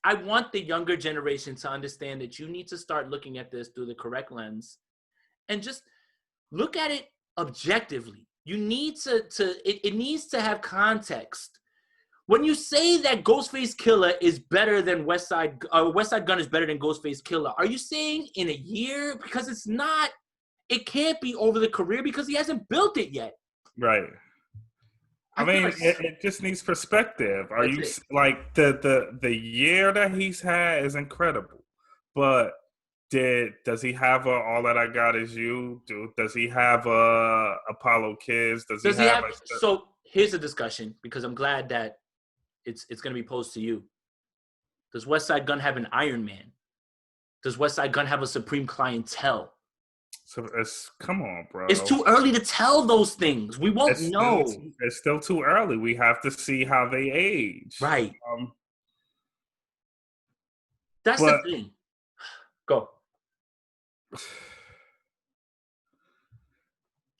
I want the younger generation to understand that you need to start looking at this through the correct lens and just look at it objectively. You need it needs to have context. When you say that Ghostface Killah is better than West Side Gun is better than Ghostface Killah, are you saying in a year? Because it's not. It can't be over the career because he hasn't built it yet. Right. I mean, it just needs perspective. Are you like the year that he's had is incredible, but does he have a All That I Got Is You? Does he have a Apollo Kids? Does he have so here's a discussion because I'm glad that it's going to be posed to you. Does West Side Gun have an Iron Man? Does West Side Gun have a Supreme Clientele? So come on, bro. It's too early to tell those things. We won't know. It's still too early. We have to see how they age. Right. That's the thing. Go.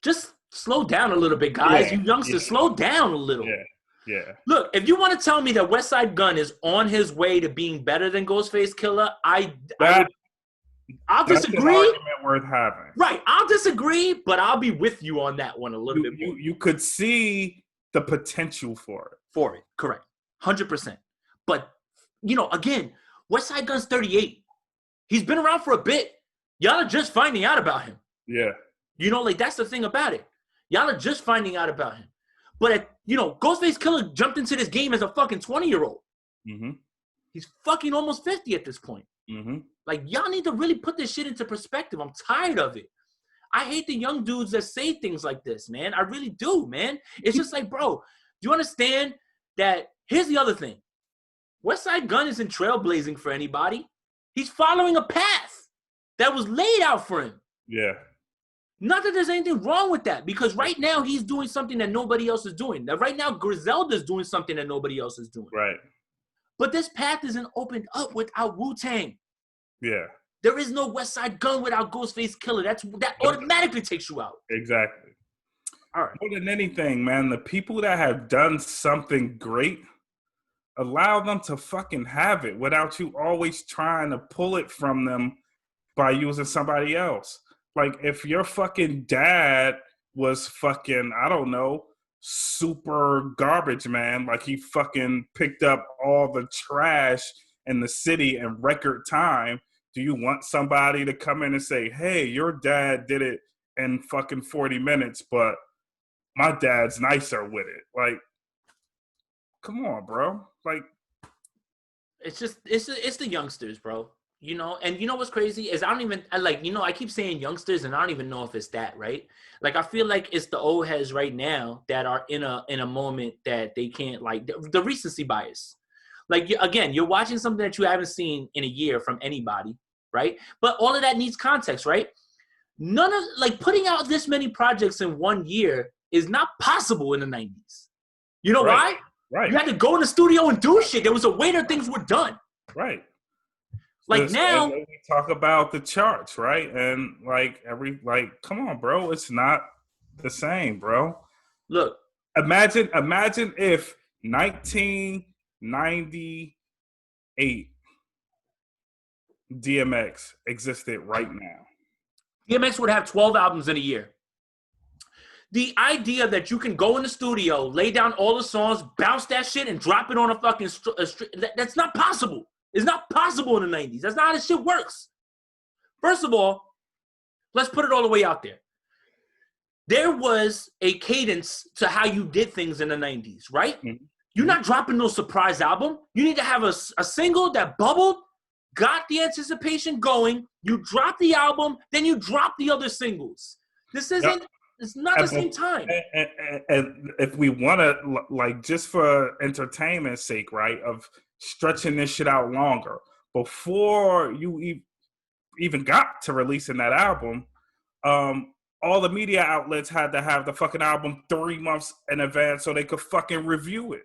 Just slow down a little bit, guys. You youngsters, slow down a little. Yeah. Look, if you want to tell me that West Side Gun is on his way to being better than Ghostface Killah, I'll disagree. That's an argument worth having. Right. I'll disagree, but I'll be with you on that one a little bit more. You could see the potential for it. Correct. 100%. But, again, West Side Gun's 38. He's been around for a bit. Y'all are just finding out about him. Yeah. That's the thing about it. Y'all are just finding out about him. But, Ghostface Killah jumped into this game as a fucking 20-year-old. Mm-hmm. He's fucking almost 50 at this point. Mm-hmm. Like, y'all need to really put this shit into perspective. I'm tired of it. I hate the young dudes that say things like this, man. I really do, man. It's just like, bro, do you understand that? Here's the other thing. Westside Gunn isn't trailblazing for anybody. He's following a path that was laid out for him. Yeah. Not that there's anything wrong with that, because right now he's doing something that nobody else is doing. Now, right now, Griselda's doing something that nobody else is doing. Right. But this path isn't opened up without Wu-Tang. Yeah. There is no Westside Gunn without Ghostface Killer. That automatically takes you out. Exactly. All right. More than anything, man, the people that have done something great, allow them to fucking have it without you always trying to pull it from them by using somebody else. Like, if your fucking dad was fucking, I don't know, super garbage, man, like he fucking picked up all the trash in the city in record time, do you want somebody to come in and say, hey, your dad did it in fucking 40 minutes, but my dad's nicer with it? Like, come on, bro. Like, it's the youngsters, bro. You know, and you know what's crazy is I keep saying youngsters, and I don't even know if it's that, right? Like, I feel like it's the old heads right now that are in a moment that they can't, like, the recency bias. Like, again, you're watching something that you haven't seen in a year from anybody, right? But all of that needs context, right? None of, like, putting out this many projects in 1 year is not possible in the 90s. You know why? Right. You had to go in the studio and do shit. There was a way that things were done. Right. Like, Just, now we talk about the charts, right? And come on, bro. It's not the same, bro. Look. Imagine if 1998 DMX existed right now. DMX would have 12 albums in a year. The idea that you can go in the studio, lay down all the songs, bounce that shit, and drop it on a fucking that's not possible. It's not possible in the 90s. That's not how this shit works. First of all, let's put it all the way out there. There was a cadence to how you did things in the 90s, right? Mm-hmm. You're not dropping no surprise album. You need to have a single that bubbled, got the anticipation going. You drop the album, then you drop the other singles. This isn't... Yep. It's not the same time. And if we want to, like, just for entertainment's sake, right, of stretching this shit out longer, before you even got to releasing that album, all the media outlets had to have the fucking album 3 months in advance so they could fucking review it.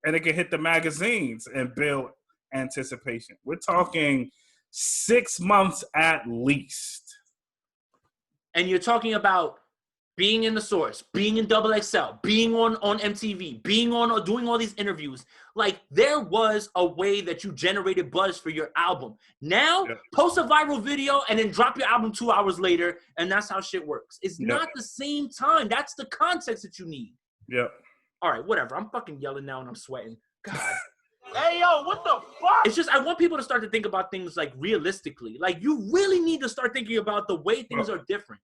And it could hit the magazines and build anticipation. We're talking 6 months at least. And you're talking about being in the Source, being in XXL, being on MTV, being on or doing all these interviews. Like, there was a way that you generated buzz for your album. Now, post a viral video and then drop your album 2 hours later, and that's how shit works. It's not the same time. That's the context that you need. Yeah. All right, whatever. I'm fucking yelling now and I'm sweating. God. Hey, yo, what the fuck? It's just, I want people to start to think about things, like, realistically. Like, you really need to start thinking about the way things are different.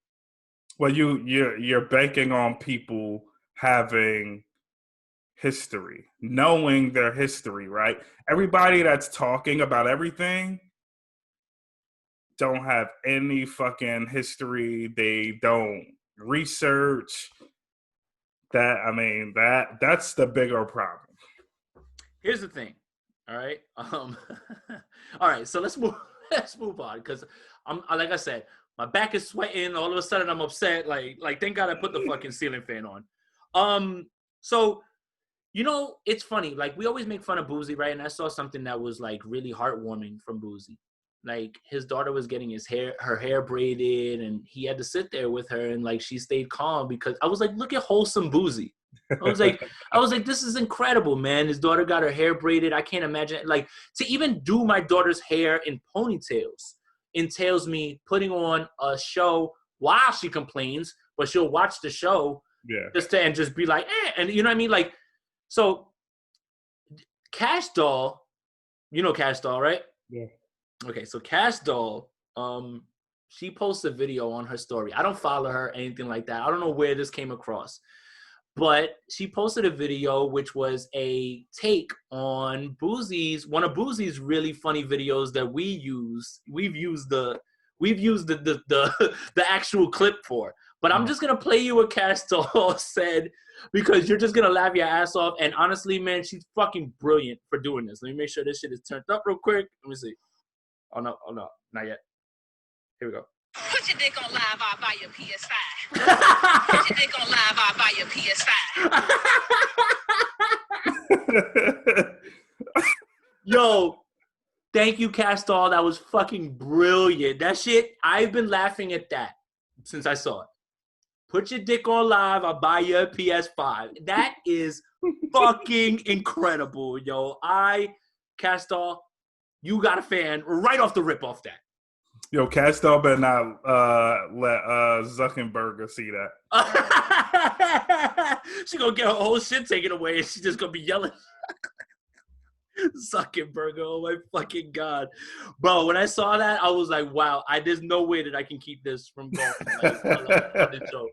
Well, you're banking on people having history, knowing their history, right? Everybody that's talking about everything don't have any fucking history. They don't research that. I mean, that's the bigger problem. Here's the thing. All right. All right. So let's move on, because like I said, my back is sweating. All of a sudden, I'm upset. Like thank God I put the fucking ceiling fan on. So, you know, it's funny. Like, we always make fun of Boozy, right? And I saw something that was, like, really heartwarming from Boozy. Like, his daughter was getting her hair braided, and he had to sit there with her, and, like, she stayed calm, because I was like, look at wholesome Boozy. I was like, this is incredible, man. His daughter got her hair braided. I can't imagine, like, to even do my daughter's hair in ponytails entails me putting on a show while she complains, but she'll watch the show and just be like, and you know what I mean? Like, so Cash Doll, you know Cash Doll, right? Yeah. Okay, so Cash Doll, she posts a video on her story. I don't follow her, anything like that. I don't know where this came across. But she posted a video which was a take on Boosie's, one of Boosie's really funny videos that we've used the the actual clip for. But I'm just gonna play you what Castell said because you're just gonna laugh your ass off. And honestly, man, she's fucking brilliant for doing this. Let me make sure this shit is turned up real quick. Let me see. Oh no, not yet. Here we go. Put your dick on live, I'll buy your PS5. Put your dick on live, I'll buy your PS5. Yo, thank you, Castell. That was fucking brilliant. That shit, I've been laughing at that since I saw it. Put your dick on live, I'll buy you a PS5. That is fucking incredible, yo. Castell, you got a fan right off the rip off that. Yo, Castell better not let Zuckerberg see that. She gonna get her whole shit taken away and she's just gonna be yelling. Zuckerberg, oh my fucking God. Bro, when I saw that, I was like, wow, there's no way that I can keep this from going on the show.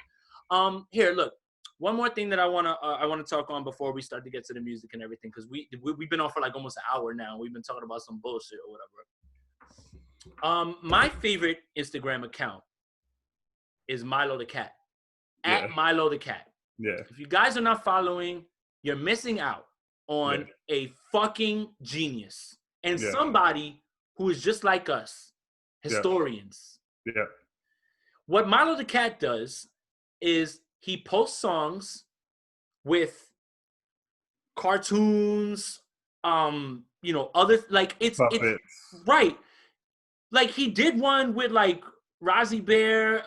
Here, look. One more thing that I wanna talk on before we start to get to the music and everything, because we've been on for like almost an hour now. We've been talking about some bullshit or whatever. My favorite Instagram account is Milo the Cat. At Milo the Cat. Yeah. If you guys are not following, you're missing out on a fucking genius and somebody who is just like us, historians. Yeah. What Milo the Cat does is he posts songs with cartoons, other like it's right. Like he did one with like Fozzie Bear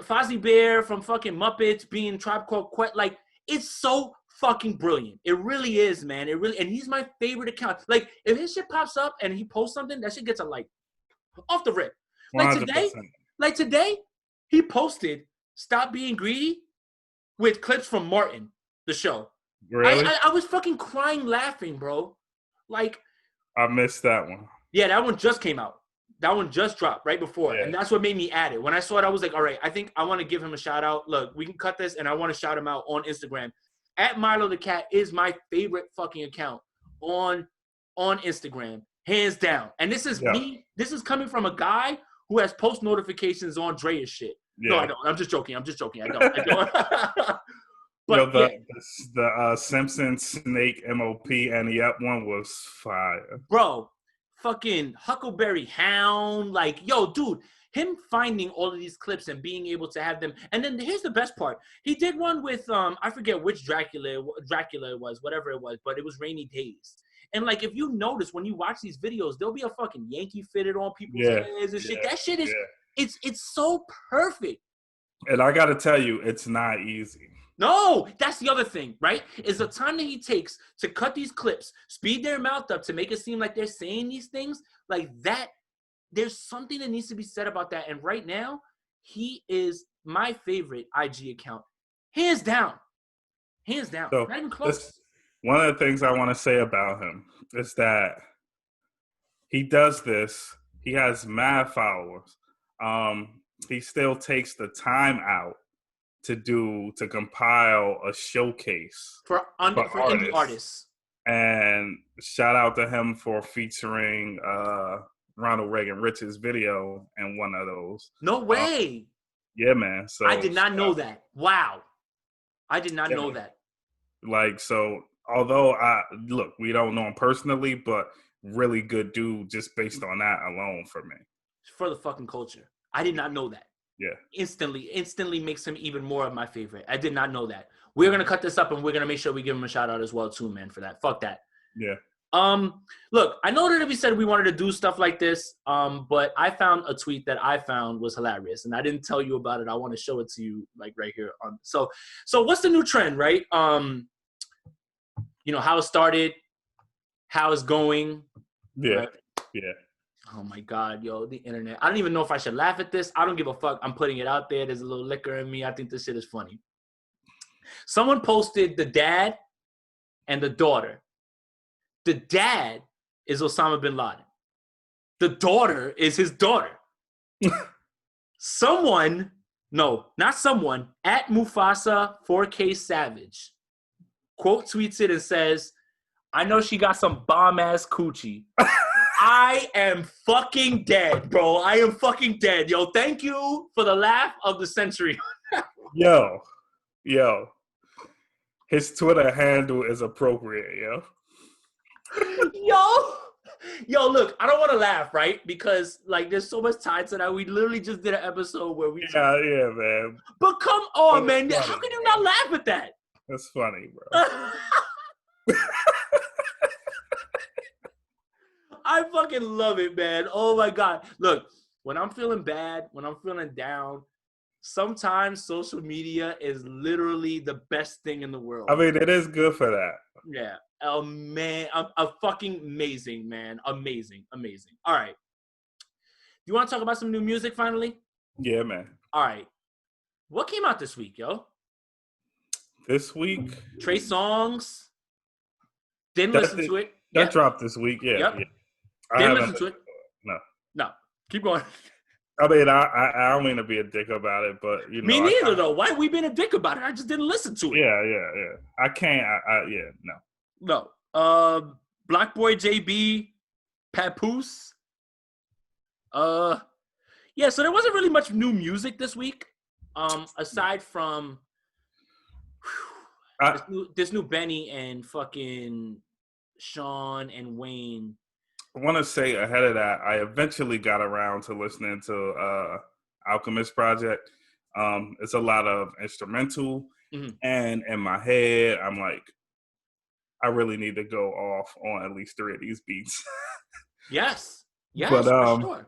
from fucking Muppets being Tribe Called Quest. Like it's so fucking brilliant. It really is, man. And he's my favorite account. Like if his shit pops up and he posts something, that shit gets a like off the rip. Like 100%. today, he posted "Stop Being Greedy" with clips from Martin, the show. Really? I was fucking crying laughing, bro. Like I missed that one. Yeah, that one just came out. That one just dropped right before. And that's what made me add it. When I saw it, I was like, all right, I think I want to give him a shout out. Look, we can cut this and I want to shout him out on Instagram. At Milo the Cat is my favorite fucking account on Instagram, hands down. And this is me. This is coming from a guy who has post notifications on Dre's shit. Yeah. No, I don't. I'm just joking. I don't. But the Simpsons Snake MOP and the up one was fire. Bro, fucking Huckleberry Hound. Like, yo, dude, him finding all of these clips and being able to have them. And then here's the best part. He did one with, I forget which Dracula it was, whatever it was, but it was Rainy Days. And, like, if you notice, when you watch these videos, there'll be a fucking Yankee fitted on people's heads and shit. That shit is, it's so perfect. And I got to tell you, it's not easy. No, that's the other thing, right? Is the time that he takes to cut these clips, speed their mouth up to make it seem like they're saying these things, like that. There's something that needs to be said about that. And right now, he is my favorite IG account. Hands down. Hands down. So not even close. One of the things I want to say about him is that he does this. He has mad followers. He still takes the time out to compile a showcase for indie artists. And shout out to him for featuring Ronald Reagan Rich's video in one of those. No way. Yeah, man. So I did not know that. Wow. I did not know that. Like, so although we don't know him personally, but really good dude just based on that alone for me. For the fucking culture. I did not know that. Yeah. Instantly makes him even more of my favorite. I did not know that. We're going to cut this up and we're going to make sure we give him a shout out as well too, man, for that. Fuck that. Yeah. Look, I know that we said we wanted to do stuff like this, but I found a tweet that I found was hilarious and I didn't tell you about it. I want to show it to you like right here. So what's the new trend, right? How it started, how it's going. Yeah. Right? Yeah. Oh my God, yo, the internet. I don't even know if I should laugh at this. I don't give a fuck. I'm putting it out there. There's a little liquor in me. I think this shit is funny. Someone posted the dad and the daughter. The dad is Osama bin Laden. The daughter is his daughter. At Mufasa 4K Savage quote tweets it and says, I know she got some bomb-ass coochie. I am fucking dead, bro. I am fucking dead. Yo, thank you for the laugh of the century. Yo. His Twitter handle is appropriate, yo. Yo, look, I don't want to laugh, right? Because, like, there's so much time to that. We literally just did an episode where we... Yeah, man. But come on, That's man. funny, How can you not laugh at that? That's funny, bro. I fucking love it, man. Oh, my God. Look, when I'm feeling bad, when I'm feeling down, sometimes social media is literally the best thing in the world. I mean, it is good for that. Yeah. Oh, man. I'm fucking amazing, man. Amazing. All right. You want to talk about some new music finally? Yeah, man. All right. What came out this week, yo? This week? Trey Songz. Didn't listen to it. That dropped this week, yeah. Yep. Yeah. Didn't listen to it. No. Keep going. I mean, I don't mean to be a dick about it, but you know. Me neither, though. Why we being a dick about it? I just didn't listen to it. Yeah. I can't. No. No. Black Boy JB, Papoose. Yeah. So there wasn't really much new music this week. Aside from this new Benny and fucking Sean and Wayne. I want to say ahead of that, I eventually got around to listening to Alchemist Project. It's a lot of instrumental, and in my head, I'm like, I really need to go off on at least 3 of these beats. Yes, but for sure.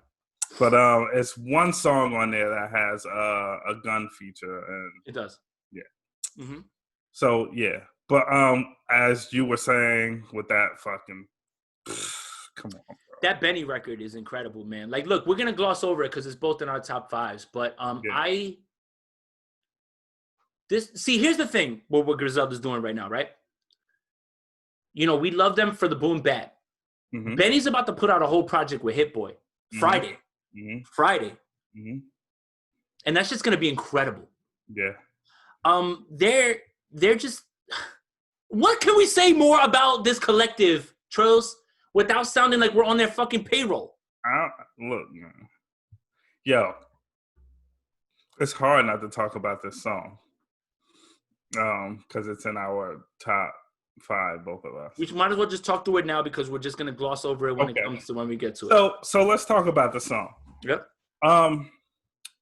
But it's one song on there that has a gun feature, and it does. Yeah. Mm-hmm. So yeah, but as you were saying with that fucking. Come on, bro. That Benny record is incredible, man. Like, look, we're gonna gloss over it because it's both in our top 5s. But here's the thing: what Griselda's doing right now, right? You know, we love them for the boom bap. Mm-hmm. Benny's about to put out a whole project with Hit Boy Friday, and that's just gonna be incredible. Yeah. They're just. What can we say more about this collective, Trills? Without sounding like we're on their fucking payroll. Look, man. Yo, it's hard not to talk about this song. Because it's in our top 5, both of us. We might as well just talk through it now because we're just gonna gloss over it when it comes to when we get to it. So let's talk about the song. Yep.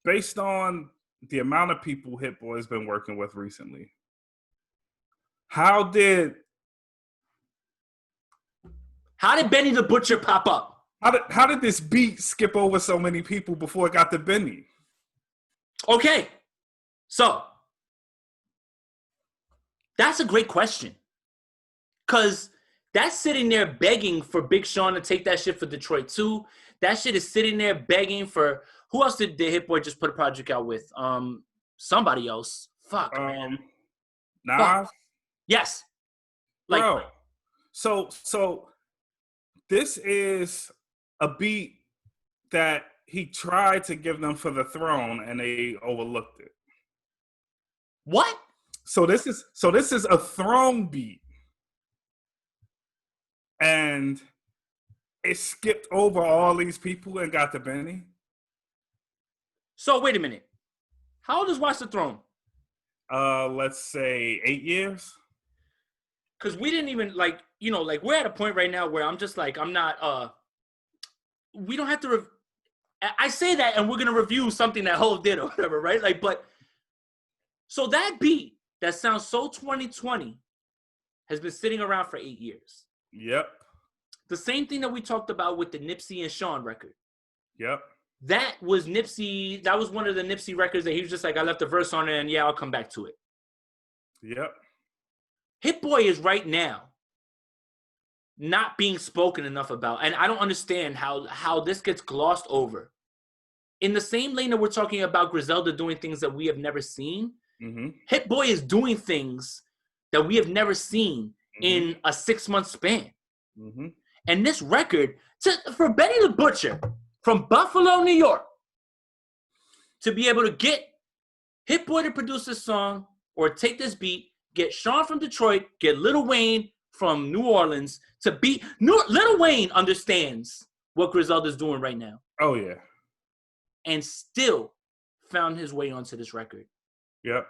Based on the amount of people Hit Boy's been working with recently, how did Benny the Butcher pop up? How did this beat skip over so many people before it got to Benny? Okay, so that's a great question. Because that's sitting there begging for Big Sean to take that shit for Detroit too. That shit is sitting there begging for, who else did Hit Boy just put a project out with? Somebody else. Fuck, man. Nas? Fuck. Yes. Like, bro, so this is a beat that he tried to give them for the throne and they overlooked it. What? So this is a throne beat. And it skipped over all these people and got to Benny. So wait a minute. How old is Watch the Throne? Let's say 8 years. Because we didn't even we're at a point right now where I'm just like, I'm not, we don't have to, I say that and we're going to review something that Hov did or whatever, right? Like, but, so that beat that sounds so 2020 has been sitting around for 8 years. Yep. The same thing that we talked about with the Nipsey and Sean record. Yep. That was Nipsey, that was one of the Nipsey records that he was just like, I left a verse on it and yeah, I'll come back to it. Yep. Hit Boy is right now not being spoken enough about. And I don't understand how this gets glossed over. In the same lane that we're talking about Griselda doing things that we have never seen, Hit Boy is doing things that we have never seen in a 6-month span. And this record, for Benny the Butcher from Buffalo, New York, to be able to get Hit Boy to produce this song or take this beat, get Sean from Detroit, get Lil Wayne from New Orleans to beat Lil Wayne understands what Griselda's doing right now. Oh yeah. And still found his way onto this record. Yep.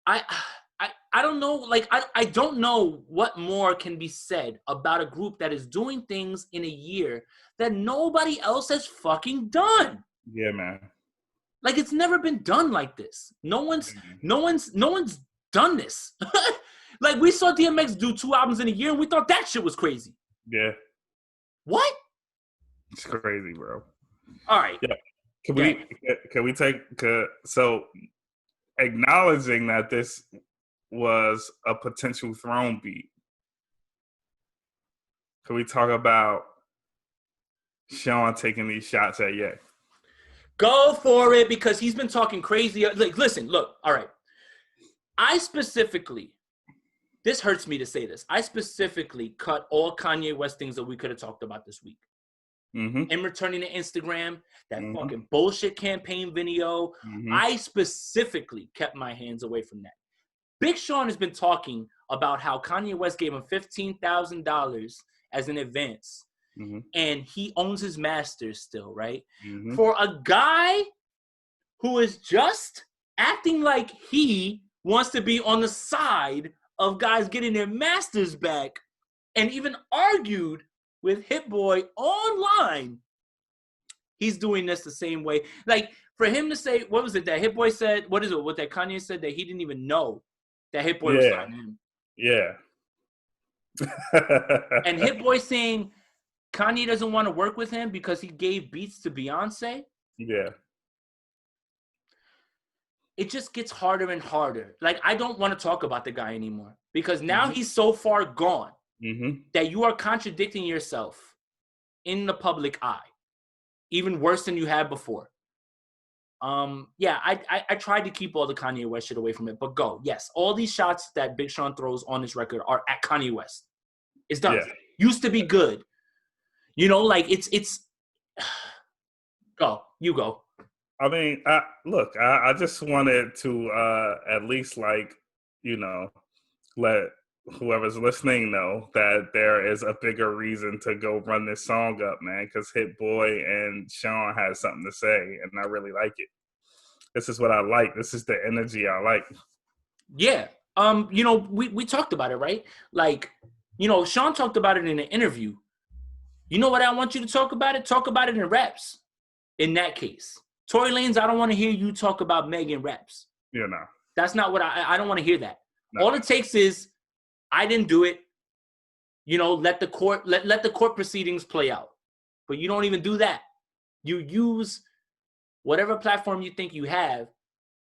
I don't know, like I don't know what more can be said about a group that is doing things in a year that nobody else has fucking done. Yeah, man. Like it's never been done like this. No one's done this. Like we saw DMX do 2 albums in a year and we thought that shit was crazy. Yeah. What? It's crazy, bro. All right. Yeah. Can we take so acknowledging that this was a potential throne beat? Can we talk about Sean taking these shots at Ye? Go for it, because he's been talking crazy. Like, listen, look, all right. I specifically, this hurts me to say this, I specifically cut all Kanye West things that we could have talked about this week. Him returning to Instagram, that fucking bullshit campaign video. I specifically kept my hands away from that. Big Sean has been talking about how Kanye West gave him $15,000 as an advance. And he owns his masters still, right? For a guy who is just acting like he wants to be on the side of guys getting their masters back, and even argued with Hit Boy online, he's doing this the same way. Like, for him to say, what was it that Hit Boy said? What is it? What that Kanye said that he didn't even know that Hit Boy was signing him. Yeah. And Hit Boy saying Kanye doesn't want to work with him because he gave beats to Beyonce. Yeah. It just gets harder and harder. Like, I don't want to talk about the guy anymore because now he's so far gone that you are contradicting yourself in the public eye, even worse than you had before. Yeah, I tried to keep all the Kanye West shit away from it, but go. Yes, all these shots that Big Sean throws on this record are at Kanye West. It's done. Yeah. Used to be good. You know, like it's go. You go. I mean, I just wanted to at least, like, you know, let whoever's listening know that there is a bigger reason to go run this song up, man, because Hit Boy and Sean had something to say, and I really like it. This is what I like. This is the energy I like. Yeah. You know, we talked about it, right? Like, you know, Sean talked about it in an interview. You know what I want you to talk about it? Talk about it in raps. In that case. Tory Lanez, I don't want to hear you talk about Meg in raps. Yeah, no. That's not what I don't want to hear that. No. All it takes is I didn't do it. You know, let the court proceedings play out. But you don't even do that. You use whatever platform you think you have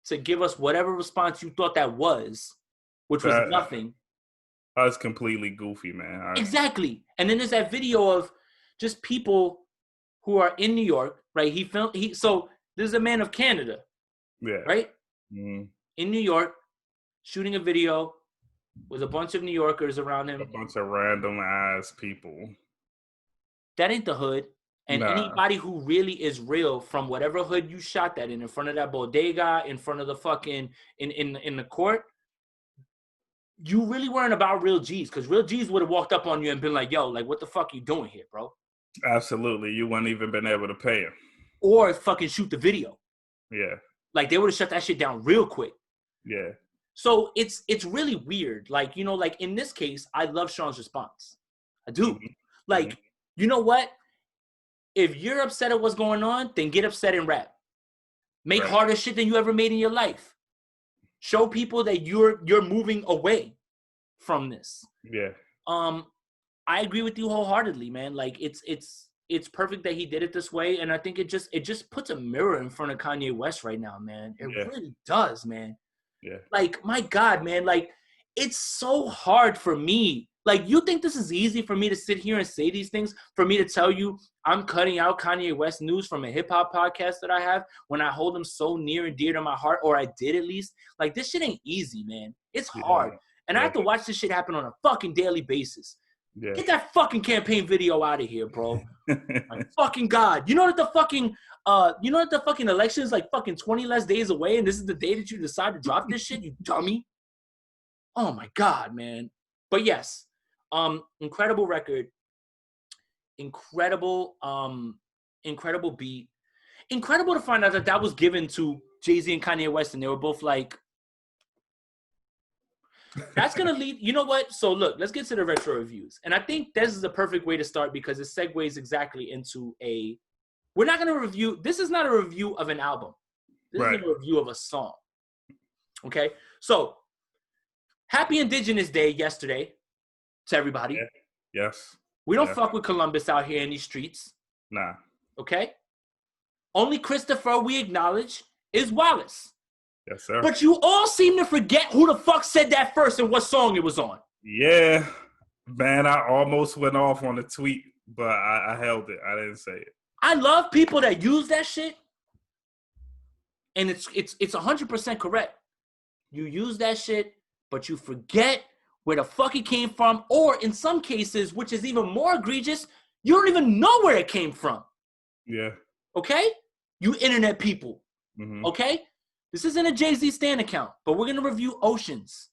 to give us whatever response you thought that was, which was nothing. That's completely goofy, man. Exactly. And then there's that video of just people who are in New York, right? So there's a man of Canada, right? In New York, shooting a video with a bunch of New Yorkers around him. A bunch of random ass people. That ain't the hood. And anybody who really is real from whatever hood you shot that in front of that bodega, in front of the fucking, in the court, you really weren't about real G's, because real G's would have walked up on you and been like, yo, like, what the fuck you doing here, bro? Absolutely. You wouldn't even been able to pay him. Or fucking shoot the video. Yeah. Like, they would have shut that shit down real quick. Yeah. So it's really weird. Like, you know, like in this case, I love Sean's response. I do. Like, you know what? If you're upset at what's going on, then get upset and rap. Make harder shit than you ever made in your life. Show people that you're moving away from this. Yeah. I agree with you wholeheartedly, man. Like it's perfect that he did it this way, and I think it just puts a mirror in front of Kanye West right now, man. It really does, man. Yeah. Like, my God, man, like it's so hard for me. Like, you think this is easy for me to sit here and say these things, for me to tell you I'm cutting out Kanye West news from a hip-hop podcast that I have when I hold him so near and dear to my heart, or I did at least? Like, this shit ain't easy, man. It's hard. And I have to watch this shit happen on a fucking daily basis. Yeah. Get that fucking campaign video out of here, bro. My fucking God. You know that the fucking election is like fucking 20 less days away, and this is the day that you decide to drop this shit, you dummy? Oh my God, man. But yes, incredible record, incredible beat. Incredible to find out that that was given to Jay-Z and Kanye West, and they were both like, that's going to lead, you know what? So look, let's get to the retro reviews. And I think this is a perfect way to start because it segues exactly into we're not going to review, this is not a review of an album. This is a review of a song. Okay? So, happy Indigenous Day yesterday to everybody. Yeah. Yes. We don't fuck with Columbus out here in these streets. Nah. Okay? Only Christopher we acknowledge is Wallace. Yes, sir. But you all seem to forget who the fuck said that first and what song it was on. Yeah. Man, I almost went off on a tweet, but I held it. I didn't say it. I love people that use that shit. And it's 100% correct. You use that shit, but you forget where the fuck it came from. Or in some cases, which is even more egregious, you don't even know where it came from. Yeah. Okay? You internet people. Mm-hmm. Okay? This isn't a Jay-Z Stan account, but we're going to review Oceans.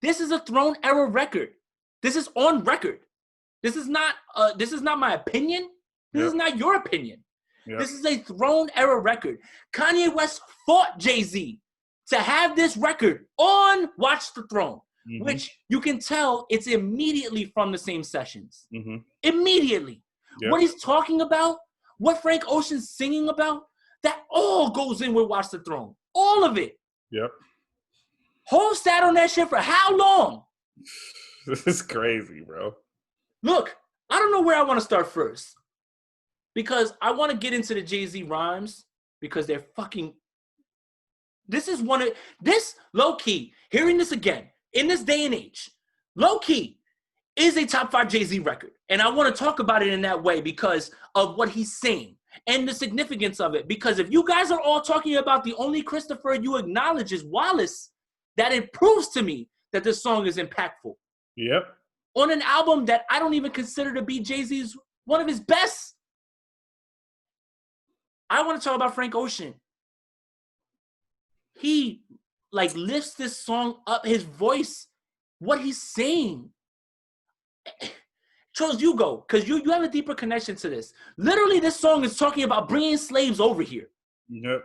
This is a Throne era record. This is on record. This is not my opinion. This is not your opinion. Yep. This is a Throne era record. Kanye West fought Jay-Z to have this record on Watch the Throne, which you can tell it's immediately from the same sessions. Mm-hmm. Immediately. Yep. What he's talking about, what Frank Ocean's singing about, that all goes in with Watch the Throne. All of it. Yep. Hov sat on that shit for how long? This is crazy, bro. Look, I don't know where I want to start first. Because I want to get into the Jay-Z rhymes because they're fucking... This is one of... This, low-key, hearing this again, in this day and age, low-key is a top 5 Jay-Z record. And I want to talk about it in that way because of what he's saying and the significance of it. Because if you guys are all talking about the only Christopher you acknowledge is Wallace, that it proves to me that this song is impactful. Yep. On an album that I don't even consider to be Jay-Z's one of his best. I want to talk about Frank Ocean. He lifts this song up, his voice, what he's saying. Charles, you go, because you have a deeper connection to this. Literally, this song is talking about bringing slaves over here. Yep.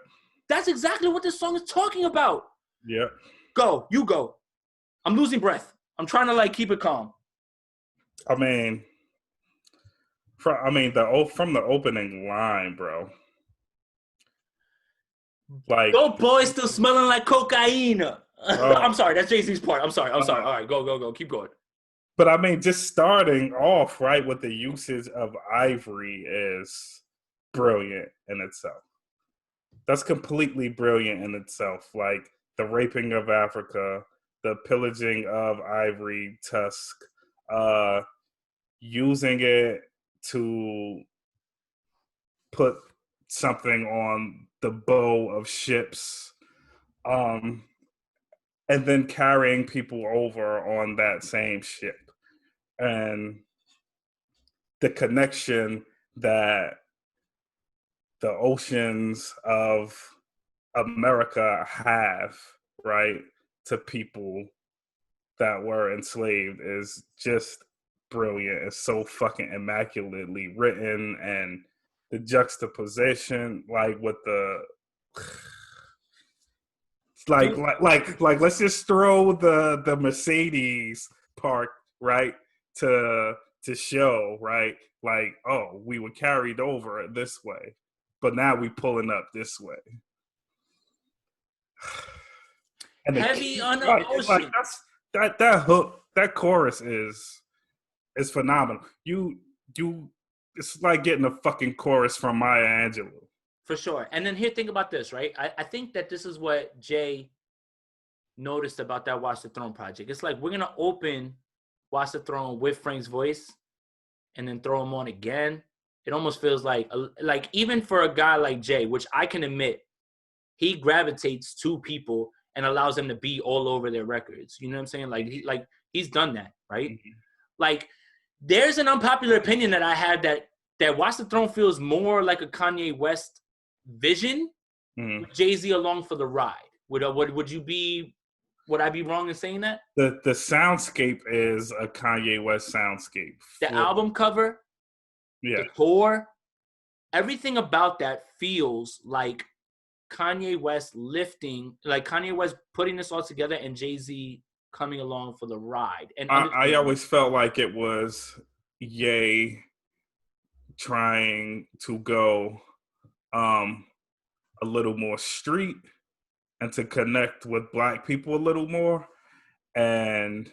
That's exactly what this song is talking about. Yep. Go, you go. I'm losing breath. I'm trying to keep it calm. From the opening line, bro. Those boys still smelling like cocaine. I'm sorry, that's Jay-Z's part. I'm sorry. All right, go. Keep going. But just starting off, right, with the usage of ivory is brilliant in itself. That's completely brilliant in itself. The raping of Africa, the pillaging of ivory tusk, using it to put something on the bow of ships, and then carrying people over on that same ship. And the connection that the oceans of America have, right, to people that were enslaved is just brilliant. It's so fucking immaculately written, and the juxtaposition, with the let's just throw the Mercedes part, right, to show, right, we were carried over this way, but now we pulling up this way. And heavy on the ocean. That hook, that chorus is phenomenal. It's like getting a fucking chorus from Maya Angelou. For sure. And then here, think about this, right? I think that this is what Jay noticed about that Watch the Throne project. It's we're going to open Watch the Throne with Frank's voice and then throw him on again. It almost feels like even for a guy like Jay, which I can admit, he gravitates to people and allows them to be all over their records. You know what I'm saying? He's done that, right? Mm-hmm. There's an unpopular opinion that I had that Watch the Throne feels more like a Kanye West vision with Jay-Z along for the ride. Would Would I be wrong in saying that? The soundscape is a Kanye West soundscape. The album cover, Yeah. the tour, everything about that feels like Kanye West Kanye West putting this all together and Jay-Z coming along for the ride. And I always felt like it was Ye trying to go a little more street and to connect with Black people a little more and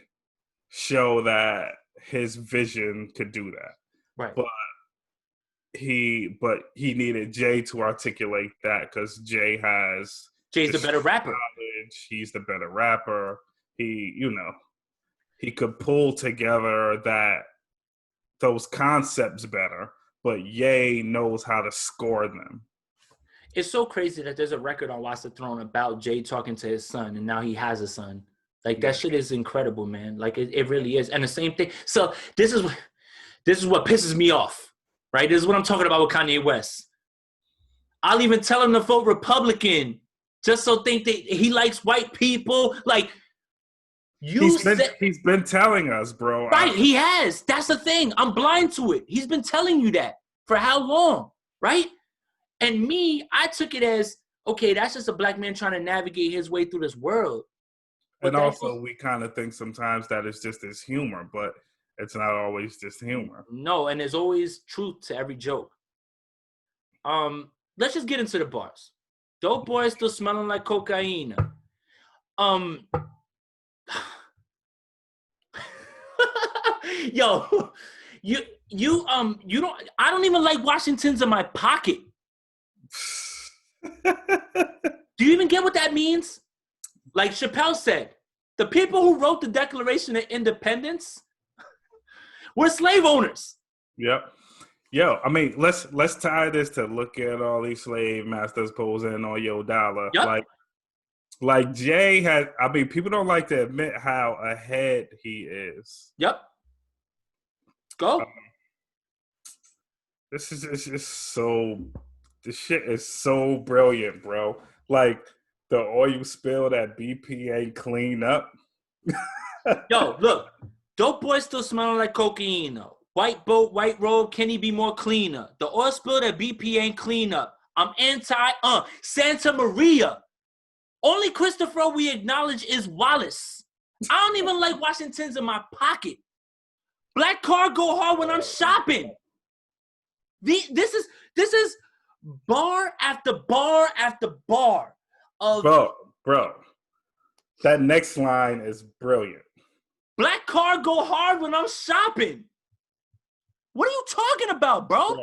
show that his vision could do that. Right. But he needed Jay to articulate that because Jay's the better rapper. Knowledge. He's the better rapper. He could pull together those concepts better, but Ye knows how to score them. It's so crazy that there's a record on Watch the Throne about Jay talking to his son, and now he has a son. Like, that shit is incredible, man. Like, it really is. And the same thing. So this is what pisses me off, right? This is what I'm talking about with Kanye West. I'll even tell him to vote Republican just so think that he likes white people. Like, he's been telling us, bro. Right, he has. That's the thing. I'm blind to it. He's been telling you that for how long, right? And me, I took it as, okay, that's just a Black man trying to navigate his way through this world. But and also, we kind of think sometimes that it's just his humor, but it's not always just humor. No, and there's always truth to every joke. Let's just get into the bars. Dope boy still smelling like cocaine. Yo, you don't. I don't even like Washingtons in my pocket. Do you even get what that means? Like Chappelle said, the people who wrote the Declaration of Independence were slave owners. Yep. Yo, I mean, let's tie this to look at all these slave masters posing on your dollar. Yep. Like Jay had. I mean, people don't like to admit how ahead he is. Yep. Go. This shit is so brilliant, bro. Like, the oil spill that BP ain't clean up. Yo, look. Dope boy still smelling like cocaine, though. White boat, white road, can he be more cleaner? The oil spill that BP ain't clean up. I'm Santa Maria. Only Christopher we acknowledge is Wallace. I don't even like Washingtons in my pocket. Black car go hard when I'm shopping. This is bar after bar after bar of bro. That next line is brilliant. Black car go hard when I'm shopping. What are you talking about, bro?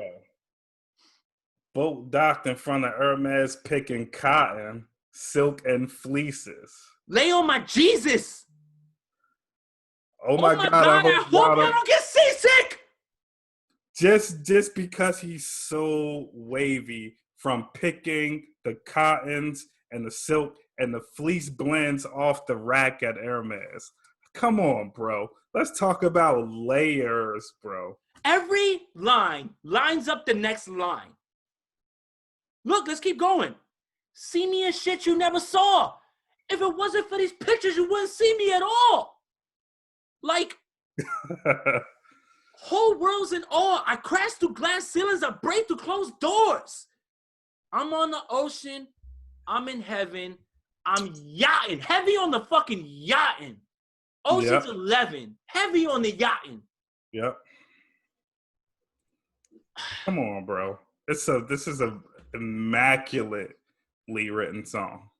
Boat docked in front of Hermes picking cotton, silk, and fleeces. Lay on my Jesus. Oh my God, I hope y'all don't get seasick. Just because he's so wavy from picking the cottons and the silk and the fleece blends off the rack at Hermes. Come on, bro. Let's talk about layers, bro. Every line lines up the next line. Look, let's keep going. See me in shit you never saw. If it wasn't for these pictures, you wouldn't see me at all. Like, whole world's in awe. I crash through glass ceilings. I break through closed doors. I'm on the ocean. I'm in heaven. I'm yachting. Heavy on the fucking yachting. Ocean's 11. Heavy on the yachting. Yep. Come on, bro. This is a immaculately written song.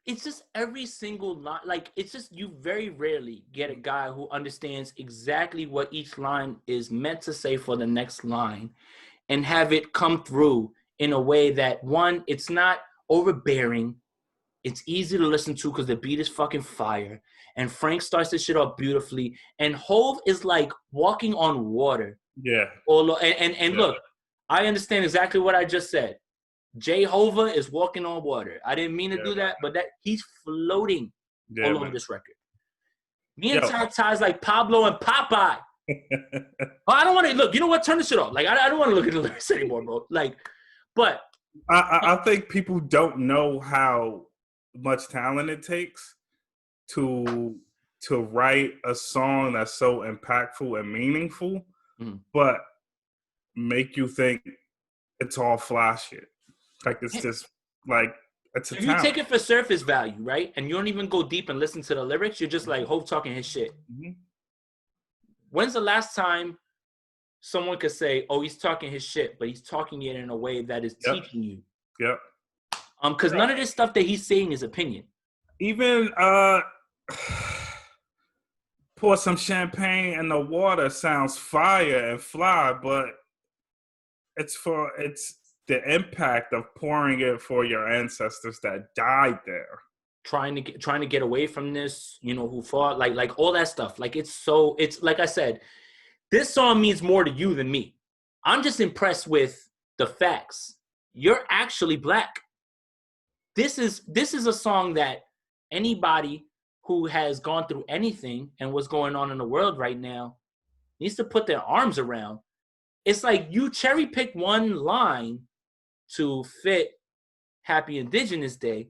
It's just every single line. Like, it's just, you very rarely get a guy who understands exactly what each line is meant to say for the next line and have it come through in a way that, one, it's not overbearing. It's easy to listen to because the beat is fucking fire. And Frank starts this shit off beautifully. And Hove is like walking on water. Yeah. And look, I understand exactly what I just said. Jay Hova is walking on water. I didn't mean to do that, but that he's floating all over this record. Me and Ty's like Pablo and Popeye. I don't want to look. You know what? Turn this shit off. Like, I don't want to look at the lyrics anymore, bro. Like, but I think people don't know how much talent it takes to write a song that's so impactful and meaningful, but make you think it's all fly shit. Like it's just like it's a If you talent. take it for surface value, right, and you don't even go deep and listen to the lyrics, you're just like Hope talking his shit. When's the last time someone could say, "Oh, he's talking his shit," but he's talking it in a way that is teaching you? Yep. Because none of this stuff that he's saying is opinion. Even pour some champagne in the water sounds fire and fly, but it's the impact of pouring it for your ancestors that died there. Trying to get away from this, who fought, like all that stuff. Like it's like I said, this song means more to you than me. I'm just impressed with the facts. You're actually black. This is a song that anybody who has gone through anything and what's going on in the world right now needs to put their arms around. It's like you cherry pick one line to fit Happy Indigenous Day,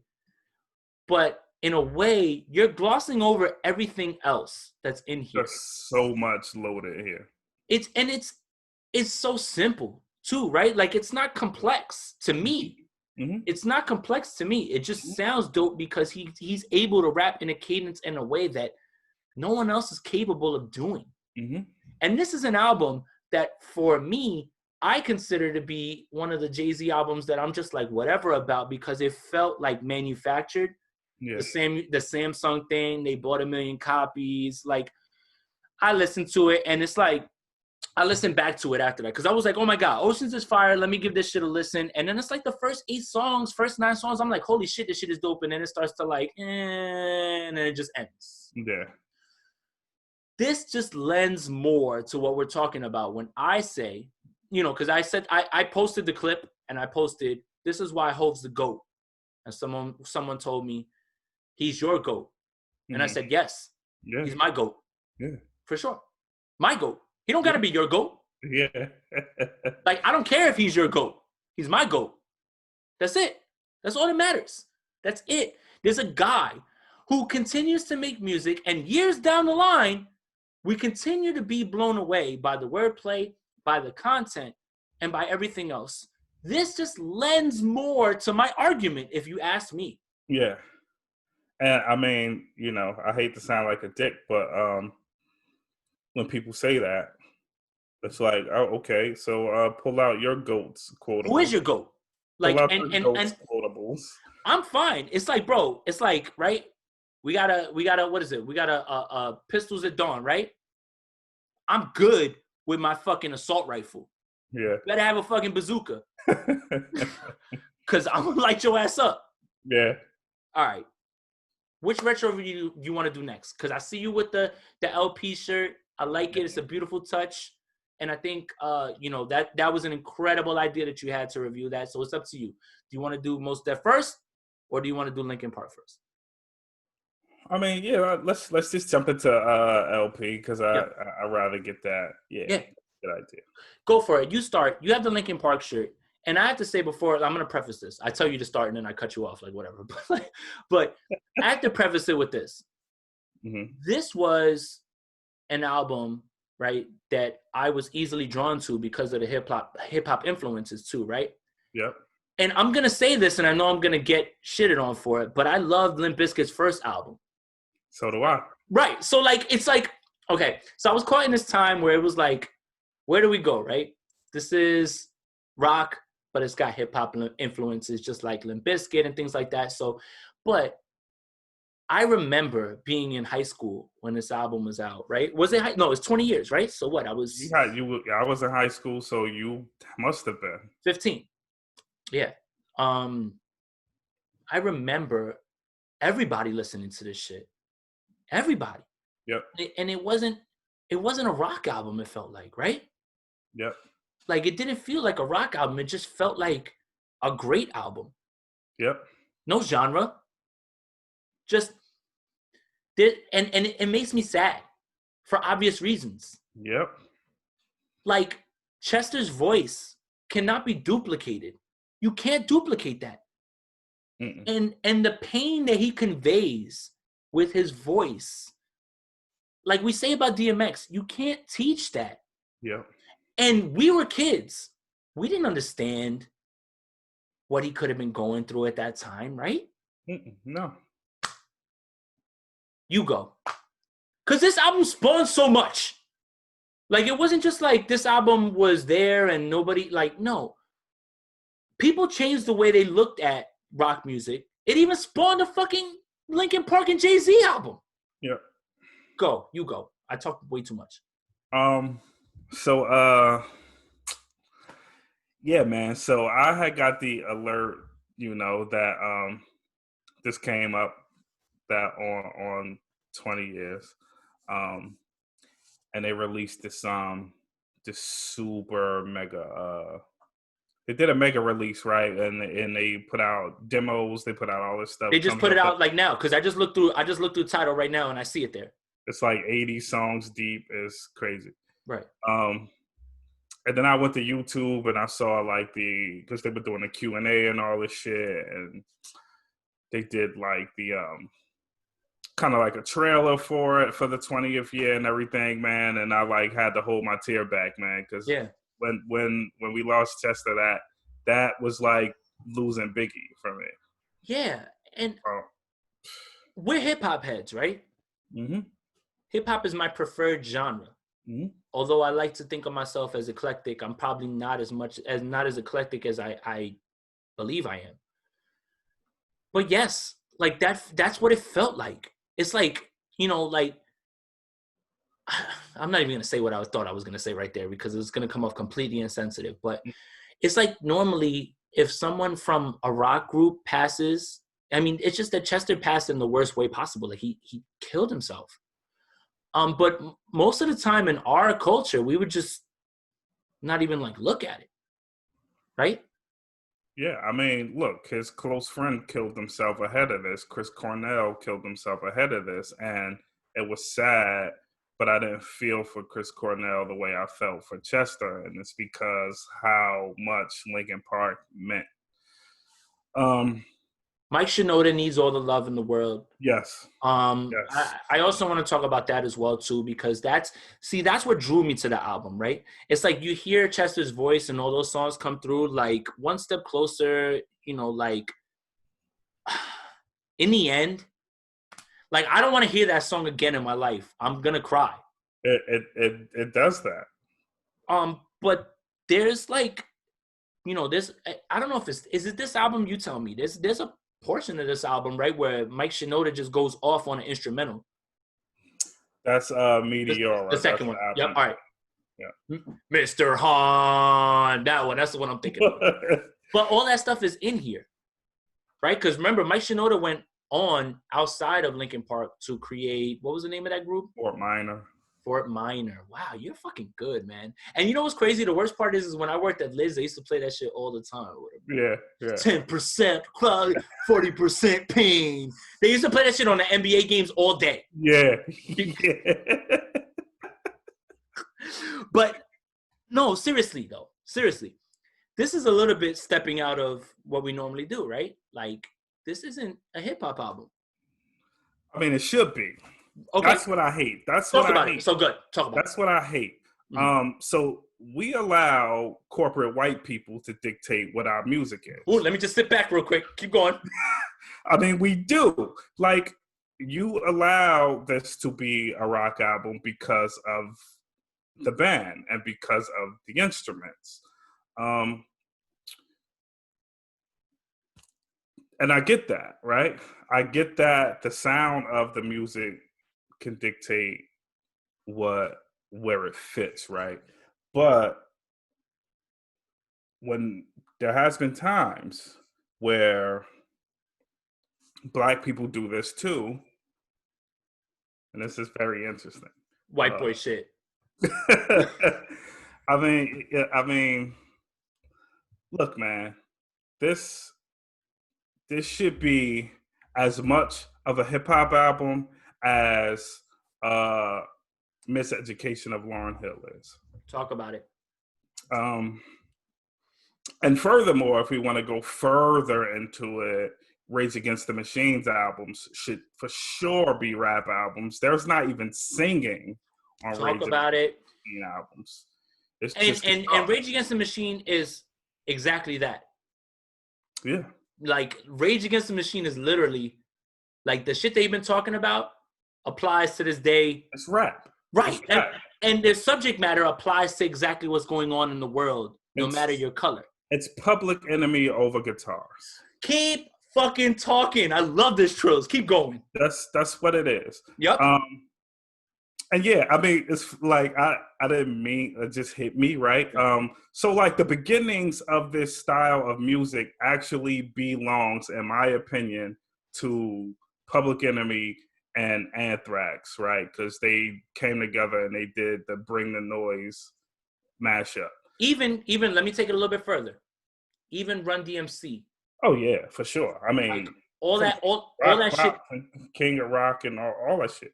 but in a way, you're glossing over everything else that's in here. There's so much loaded here. It's so simple too, right? Like it's not complex to me. It's not complex to me. It just sounds dope because he's able to rap in a cadence in a way that no one else is capable of doing. And this is an album that, for me, I consider to be one of the Jay-Z albums that I'm just like whatever about because it felt like manufactured. The Samsung thing, they bought 1 million copies. Like I listened to it and it's like I listened back to it after that because I was like, oh my God, Oceans is fire. Let me give this shit a listen. And then it's like the first 9 songs, I'm like, holy shit, this shit is dope. And then it starts to like, and then it just ends. Yeah. This just lends more to what we're talking about when I say, because I said, I posted the clip and I posted, this is why Hope's the GOAT. And someone told me, he's your GOAT. And I said, yes, he's my GOAT. Yeah. For sure. My GOAT. He don't got to be your GOAT. Yeah. Like, I don't care if he's your GOAT. He's my GOAT. That's it. That's all that matters. That's it. There's a guy who continues to make music, and years down the line, we continue to be blown away by the wordplay, by the content, and by everything else. This just lends more to my argument, if you ask me. Yeah. And I mean, I hate to sound like a dick, but when people say that, it's like, oh, okay, so pull out your GOATs quotables. Who is your GOAT? Like, pull out and quotables. I'm fine. It's like, bro, it's like, right? We gotta, what is it? We got a Pistols at Dawn, right? I'm good with my fucking assault rifle. Yeah. Better have a fucking bazooka. Because I'm gonna light your ass up. Yeah. All right. Which retro review you want to do next? Because I see you with the LP shirt. I like it. It's a beautiful touch. And I think, that was an incredible idea that you had to review that. So it's up to you. Do you want to do Mos Def first? Or do you want to do Linkin Park first? I mean, yeah, let's just jump into LP because I'd rather get that. Yeah. Good idea. Go for it. You start. You have the Linkin Park shirt. And I have to say before, I'm going to preface this. I tell you to start and then I cut you off, like whatever. But I have to preface it with this. This was an album, right, that I was easily drawn to because of the hip hop influences too, right? Yep. And I'm going to say this, and I know I'm going to get shitted on for it, but I loved Limp Bizkit's first album. So do I. Right. So, like, it's like, okay, so I was caught in this time where it was like, where do we go, right? This is rock, but it's got hip-hop influences just like Limp Bizkit and things like that. So, but I remember being in high school when this album was out, right? Was it? No, it's 20 years, right? So what? I was... I was in high school, so you must have been. 15. Yeah. I remember everybody listening to this shit. Everybody. Yep. And it wasn't a rock album, it felt like, right? Yep. Like, it didn't feel like a rock album. It just felt like a great album. Yep. No genre. Just did, and it makes me sad for obvious reasons. Yep. Like, Chester's voice cannot be duplicated. You can't duplicate that. And the pain that he conveys with his voice. Like we say about DMX, you can't teach that. Yeah. And we were kids. We didn't understand what he could have been going through at that time, right? No. You go. Because this album spawned so much. Like, it wasn't just like this album was there and nobody, like, no. People changed the way they looked at rock music. It even spawned a fucking Linkin Park and Jay-Z album. Yeah. Go. You go. I talked way too much. Yeah, man. So I had got the alert, that this came up that on 20 years. And they released this super mega they did a mega release, right? And they put out demos, they put out all this stuff. They just put it out like now, because I just looked through the title right now and I see it there. It's like 80 songs deep. It's crazy. Right. And then I went to YouTube and I saw like because they were doing a Q&A and all this shit, and they did like the kind of like a trailer for it for the 20th year and everything, man. And I like had to hold my tear back, man, because when we lost Chester, that was like losing Biggie for me. Yeah, and we're hip hop heads, right? Mm-hmm. Hip hop is my preferred genre. Mm-hmm. Although I like to think of myself as eclectic, I'm probably not as eclectic as I believe I am. But yes, like that's what it felt like. It's like, like, I'm not even going to say what I thought I was going to say right there because it's going to come off completely insensitive. But it's like normally if someone from a rock group passes, I mean, it's just that Chester passed in the worst way possible. Like he killed himself. But most of the time in our culture, we would just not even like look at it. Right? Yeah, I mean, look, his close friend killed himself ahead of this. Chris Cornell killed himself ahead of this. And it was sad, but I didn't feel for Chris Cornell the way I felt for Chester. And it's because how much Linkin Park meant. Mike Shinoda needs all the love in the world. Yes. Yes. I also want to talk about that as well too, because that's what drew me to the album, right? It's like you hear Chester's voice and all those songs come through like One Step Closer, like in the end, like I don't want to hear that song again in my life. I'm gonna cry. It does that. But there's like, there's I don't know if is it this album? You tell me. There's a portion of this album, right, where Mike Shinoda just goes off on an instrumental. That's Meteor. The second one. Yep. All right. Yeah. Mr. Han. That one. That's the one I'm thinking of. But all that stuff is in here, right? Because remember, Mike Shinoda went on outside of Linkin Park to create, what was the name of that group? Fort Minor. Wow, you're fucking good, man. And you know what's crazy? The worst part is when I worked at Liz, they used to play that shit all the time. Yeah. 10% quality, 40% pain. They used to play that shit on the NBA games all day. Yeah. But no, seriously though. Seriously. This is a little bit stepping out of what we normally do, right? Like, this isn't a hip-hop album. I mean, it should be. Okay. That's what I hate. Talk about it. So good. Talk about it. That's what I hate. Mm-hmm. So we allow corporate white people to dictate what our music is. Ooh, let me just sit back real quick. Keep going. I mean, we do. Like, you allow this to be a rock album because of the band and because of the instruments. And I get that, right? I get that the sound of the music can dictate where it fits, right? But when there has been times where Black people do this too, and this is very interesting. White boy shit. I mean, look, man, this should be as much of a hip hop album as Miseducation of Lauryn Hill is. Talk about it. And furthermore, if we want to go further into it, Rage Against the Machine's albums should for sure be rap albums. There's not even singing on Talk about it. Machine albums. It's And just and Rage Against the Machine is exactly that. Yeah. Like Rage Against the Machine is literally like the shit they've been talking about applies to this day. It's rap. Right. It's rap. And their subject matter applies to exactly what's going on in the world, no matter your color. It's Public Enemy over guitars. Keep fucking talking. I love this, Trills. Keep going. That's what it is. Yep. And yeah, I mean, it's like I didn't mean it just hit me, right? So like the beginnings of this style of music actually belongs, in my opinion, to Public Enemy and Anthrax, right? Because they came together and they did the Bring the Noise mashup. Even let me take it a little bit further. Even Run DMC. Oh yeah, for sure. I mean, like all that shit. King of Rock and all that shit.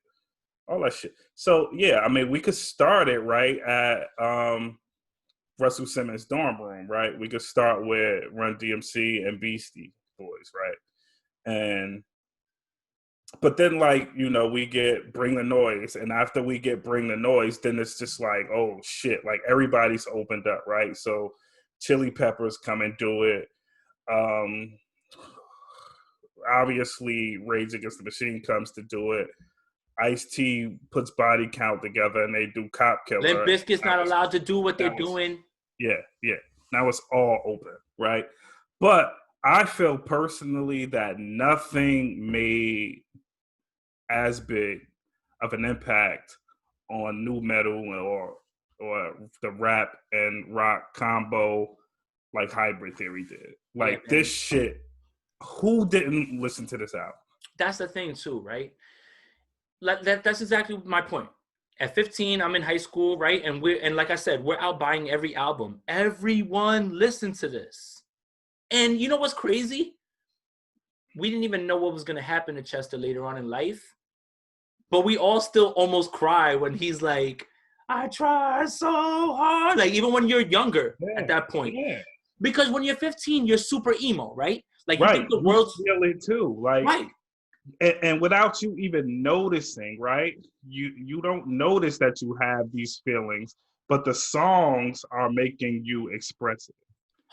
All that shit. So yeah, I mean, we could start it right at Russell Simmons' dorm room, right? We could start with Run DMC and Beastie Boys, right? But then, like, you know, we get Bring the Noise, and after we get Bring the Noise, then it's just like, oh shit, like everybody's opened up, right? So Chili Peppers come and do it. Obviously, Rage Against the Machine comes to do it. Ice-T puts Body Count together and they do Cop Killer. Limp Bizkit's not allowed to do what they're doing. Yeah. Now it's all open, right? But I feel personally that nothing made as big of an impact on nu metal or the rap and rock combo like Hybrid Theory did. Like this shit, who didn't listen to this album? That's the thing too, right? That's exactly my point. At 15, I'm in high school, right? And like I said, we're out buying every album. Everyone listened to this. And you know what's crazy? We didn't even know what was going to happen to Chester later on in life. But we all still almost cry when he's like, I try so hard. Like even when you're younger at that point. Yeah. Because when you're 15, you're super emo, right? Like right. You think the world's feel it too. Like right. And without you even noticing, right? You don't notice that you have these feelings, but the songs are making you express it.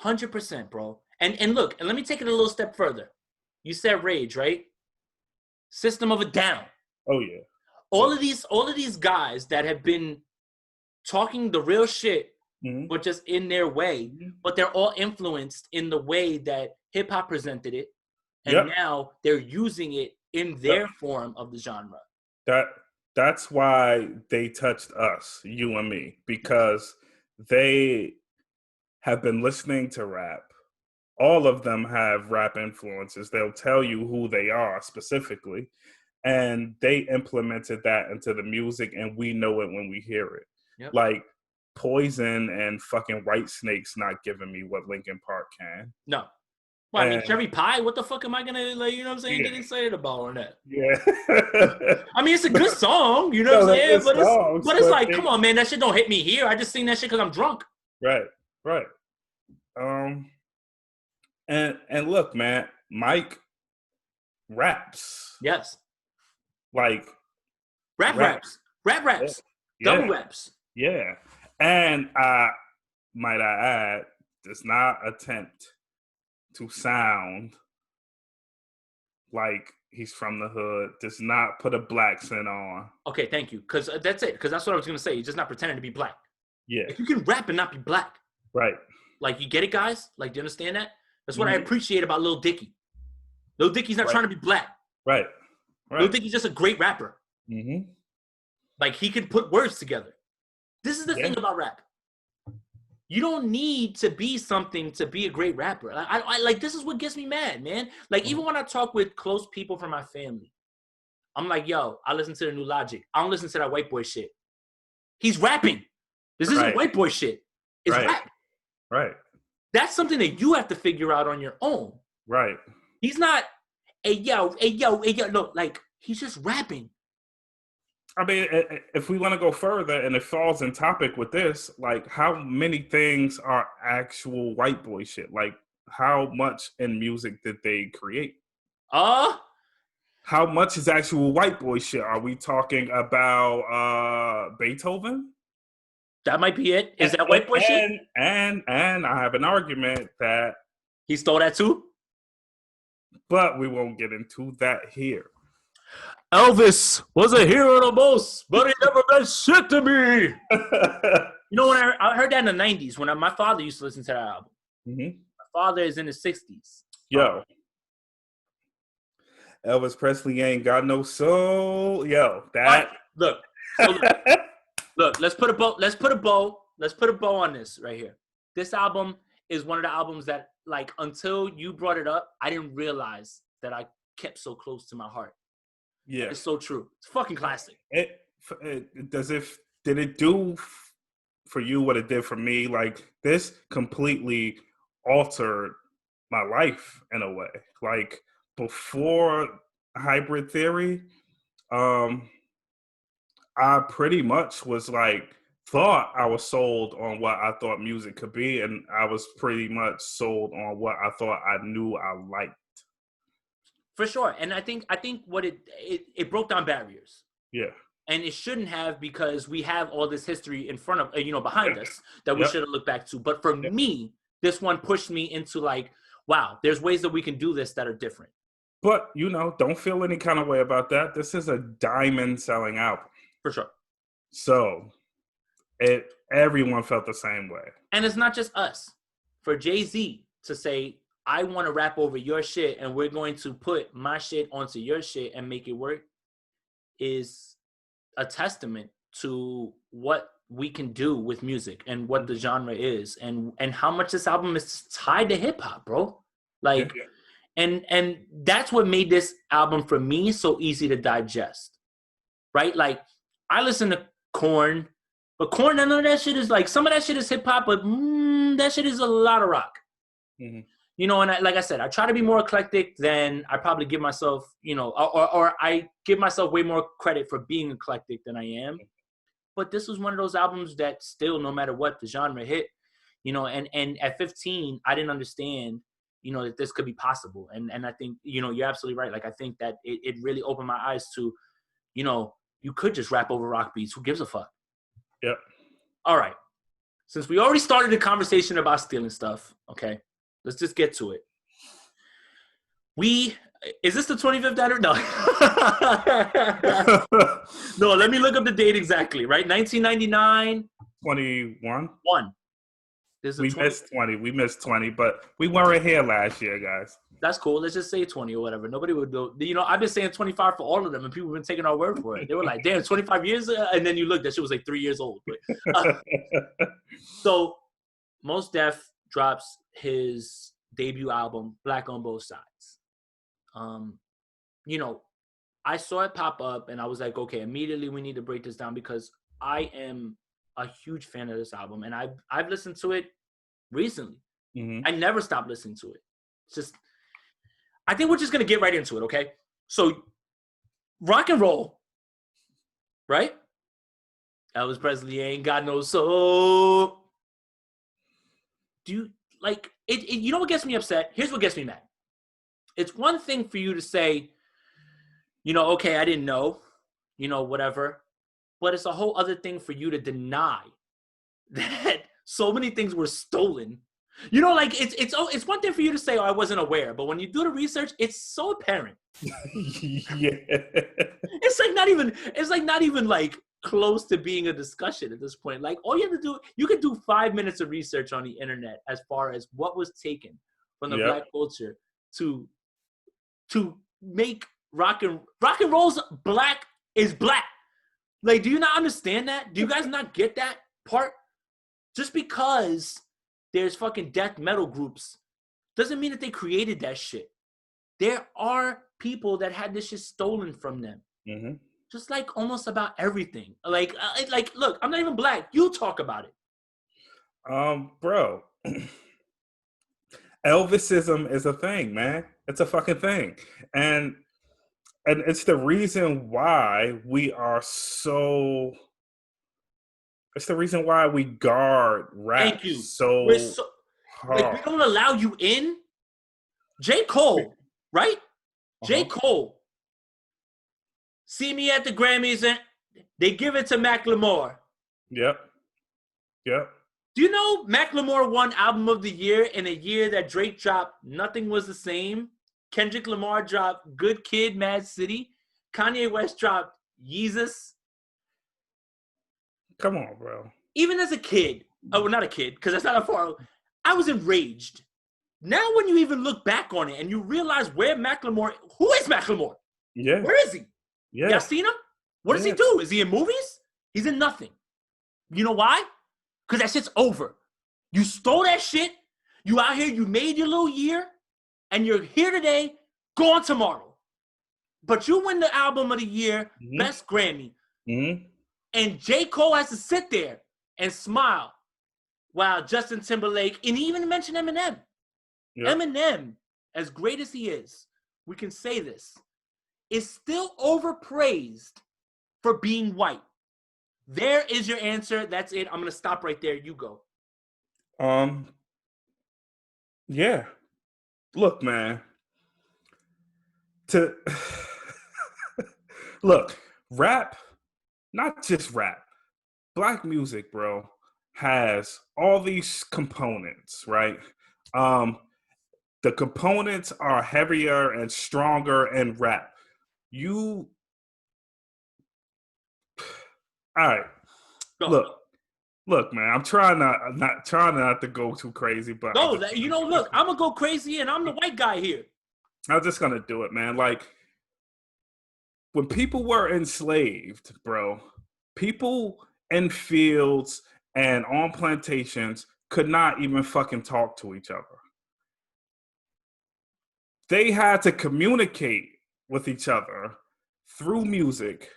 100%, bro. And look, and let me take it a little step further. You said Rage, right? System of a Down. Oh yeah. All of these guys that have been talking the real shit, but just in their way, but they're all influenced in the way that hip hop presented it, and now they're using it in their form of the genre. That's why they touched us, you and me, because they have been listening to rap. All of them have rap influences. They'll tell you who they are specifically. And they implemented that into the music, and we know it when we hear it. Yep. Like Poison and fucking Whitesnake's not giving me what Linkin Park can. No. Well, I mean, Cherry Pie, what the fuck am I going to, like, you know what I'm saying, get excited about on that? Yeah. I mean, it's a good song, you know what I'm saying? But it's like, come on, man, that shit don't hit me here. I just sing that shit because I'm drunk. Right. And look, man, Mike raps. Yes. Like. Raps. Double raps. Yeah. And might I add, does not attempt to sound like he's from the hood, does not put a black accent on. Okay, thank you. Because that's it. Because that's what I was going to say. He's just not pretending to be black. Yeah. If you can rap and not be black. Right. Like, you get it, guys? Like, do you understand that? That's what I appreciate about Lil Dicky. Lil Dicky's not trying to be black. Right. Lil Dicky's just a great rapper. Mm-hmm. Like, he can put words together. This is the thing about rap. You don't need to be something to be a great rapper. I like, this is what gets me mad, man. Like, even when I talk with close people from my family, I'm like, yo, I listen to the new Logic. I don't listen to that white boy shit. He's rapping. This isn't white boy shit. It's rap. Right. That's something that you have to figure out on your own. Right. He's not, hey, yo. No, like, he's just rapping. I mean, if we want to go further, and it falls in topic with this, like, how many things are actual white boy shit? Like, how much in music did they create? How much is actual white boy shit? Are we talking about Beethoven? That might be it. Is that white boy shit? And I have an argument that He stole that too? but we won't get into that here. Elvis was a hero to most, but he never meant shit to me. You know, when I heard that in the 90s, when my father used to listen to that album. Mm-hmm. My father is in his 60s. Yo. Elvis Presley ain't got no soul. Yo, that. Right. Look, let's put a bow on this right here. This album is one of the albums that, like, until you brought it up, I didn't realize that I kept so close to my heart. Yeah. It's so true. It's a fucking classic. Did it do for you what it did for me? Like, this completely altered my life in a way. Like, before Hybrid Theory, I pretty much was like, thought I was sold on what I thought music could be, and I was pretty much sold on what I thought I knew I liked. For sure. And I think what it broke down barriers. Yeah. And it shouldn't have, because we have all this history in front of, behind us that we should have looked back to. But for me, this one pushed me into like, wow, there's ways that we can do this that are different. But, don't feel any kind of way about that. This is a diamond selling album. For sure. So everyone felt the same way. And it's not just us. For Jay-Z to say, I want to rap over your shit and we're going to put my shit onto your shit and make it work, is a testament to what we can do with music and what the genre is and how much this album is tied to hip hop, bro. Like, and that's what made this album for me so easy to digest, right? Like, I listen to Korn, but Korn, none of that shit is like, some of that shit is hip hop, but that shit is a lot of rock. Mm-hmm. And like I said, I try to be more eclectic than I probably give myself, or I give myself way more credit for being eclectic than I am. But this was one of those albums that still, no matter what the genre hit, and at 15, I didn't understand, that this could be possible. And I think, you're absolutely right. Like, I think that it really opened my eyes to, you could just rap over rock beats. Who gives a fuck? Yep. All right. Since we already started the conversation about stealing stuff, okay, let's just get to it. Is this the 25th anniversary? No. No, let me look up the date exactly, right? 1999. 21. We missed 20. We missed 20, but we weren't here last year, guys. That's cool. Let's just say 20 or whatever. Nobody would know. I've been saying 25 for all of them, and people have been taking our word for it. They were like, damn, 25 years? And then you look, that shit was like 3 years old. But, so, Mos Def drops his debut album, Black on Both Sides. I saw it pop up, and I was like, okay, immediately we need to break this down, because I am a huge fan of this album, and I've listened to it recently. Mm-hmm. I never stopped listening to it. It's just, I think we're just gonna get right into it, okay? So, rock and roll, right? Elvis Presley ain't got no soul. Do you like it? You know what gets me upset? Here's what gets me mad. It's one thing for you to say, okay, I didn't know, whatever. But it's a whole other thing for you to deny that so many things were stolen. Like, it's one thing for you to say, oh, I wasn't aware. But when you do the research, it's so apparent. Yeah. It's not even like close to being a discussion at this point. Like, all you have to do, you could do 5 minutes of research on the internet as far as what was taken from the Black culture to make rock and roll's black is black. Like, do you not understand that? Do you guys not get that part? Just because there's fucking death metal groups doesn't mean that they created that shit. There are people that had this shit stolen from them. Mm-hmm. Just like almost about everything. Like, look, I'm not even black. You talk about it. Bro, Elvisism is a thing, man. It's a fucking thing. And it's the reason why we are so... It's the reason why we guard rap so hard. Like, we don't allow you in. J. Cole, right? J. Cole, see me at the Grammys, and they give it to Macklemore. Yep. Do you know Macklemore won Album of the Year in a year that Drake dropped Nothing Was the Same? Kendrick Lamar dropped Good Kid, Mad City. Kanye West dropped Yeezus. Come on, bro. Even as a kid, well, not a kid, because that's not a far, I was enraged. Now when you even look back on it and you realize who is Macklemore? Yeah. Where is he? Yeah. Y'all seen him? What does he do? Is he in movies? He's in nothing. You know why? Because that shit's over. You stole that shit. You out here, you made your little year, and you're here today, gone tomorrow. But you win the Album of the Year, Best Grammy. And J. Cole has to sit there and smile while Justin Timberlake, and he even mentioned Eminem. Yep. Eminem, as great as he is, we can say this, is still overpraised for being white. There is your answer. That's it. I'm going to stop right there. You go. Yeah. Look, man. Look, rap, not just rap. Black music, bro, has all these components, right? The components are heavier and stronger in rap. All right. Look, man. I'm trying not to go too crazy, but look, I'm gonna go crazy, and I'm the white guy here. I'm just gonna do it, man. Like when people were enslaved, bro, people in fields and on plantations could not even fucking talk to each other. They had to communicate with each other through music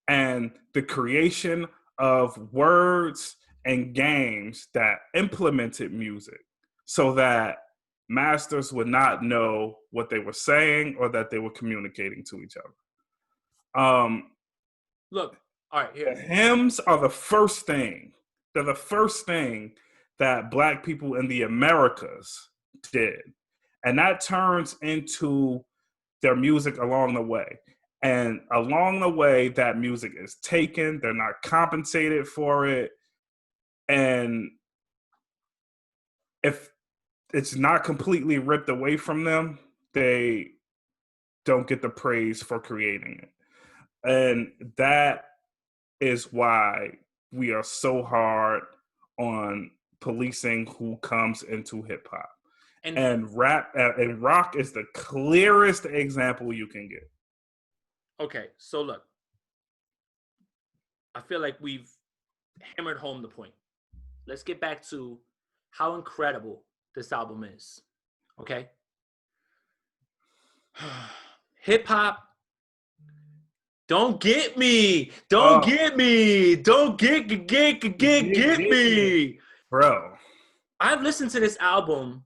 and the creation of words and games that implemented music so that masters would not know what they were saying or that they were communicating to each other. Look, all right, here. The hymns are the first thing. They're the first thing that Black people in the Americas did. And that turns into their music along the way. And along the way, that music is taken. They're not compensated for it. And if it's not completely ripped away from them, they don't get the praise for creating it. And that is why we are so hard on policing who comes into hip hop. And rap and rock is the clearest example you can get. Okay, so look, I feel like we've hammered home the point. Let's get back to how incredible this album is. Okay? Hip hop. Don't get me. Don't get me. Don't get me. Bro. I've listened to this album,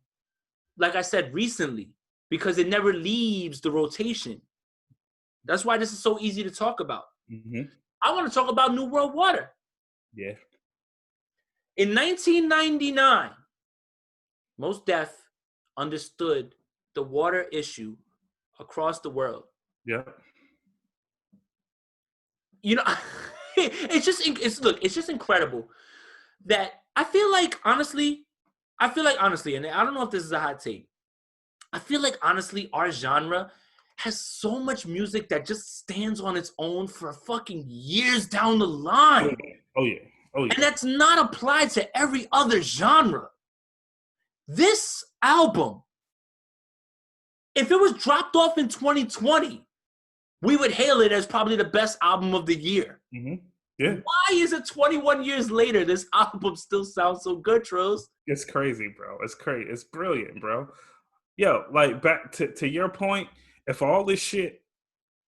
like I said, recently, because it never leaves the rotation. That's why this is so easy to talk about. I want to talk about New World Water. Yeah. In 1999, Mos Def understood the water issue across the world. Yeah. You know, it's just incredible that I feel like honestly, and I don't know if this is a hot take. I feel like honestly, our genre has so much music that just stands on its own for fucking years down the line. Oh yeah. And that's not applied to every other genre. This album, if it was dropped off in 2020, we would hail it as probably the best album of the year. Yeah. Why is it 21 years later, this album still sounds so good, Trills? It's crazy, bro. It's crazy. It's brilliant, bro. Yo, like back to your point, if all this shit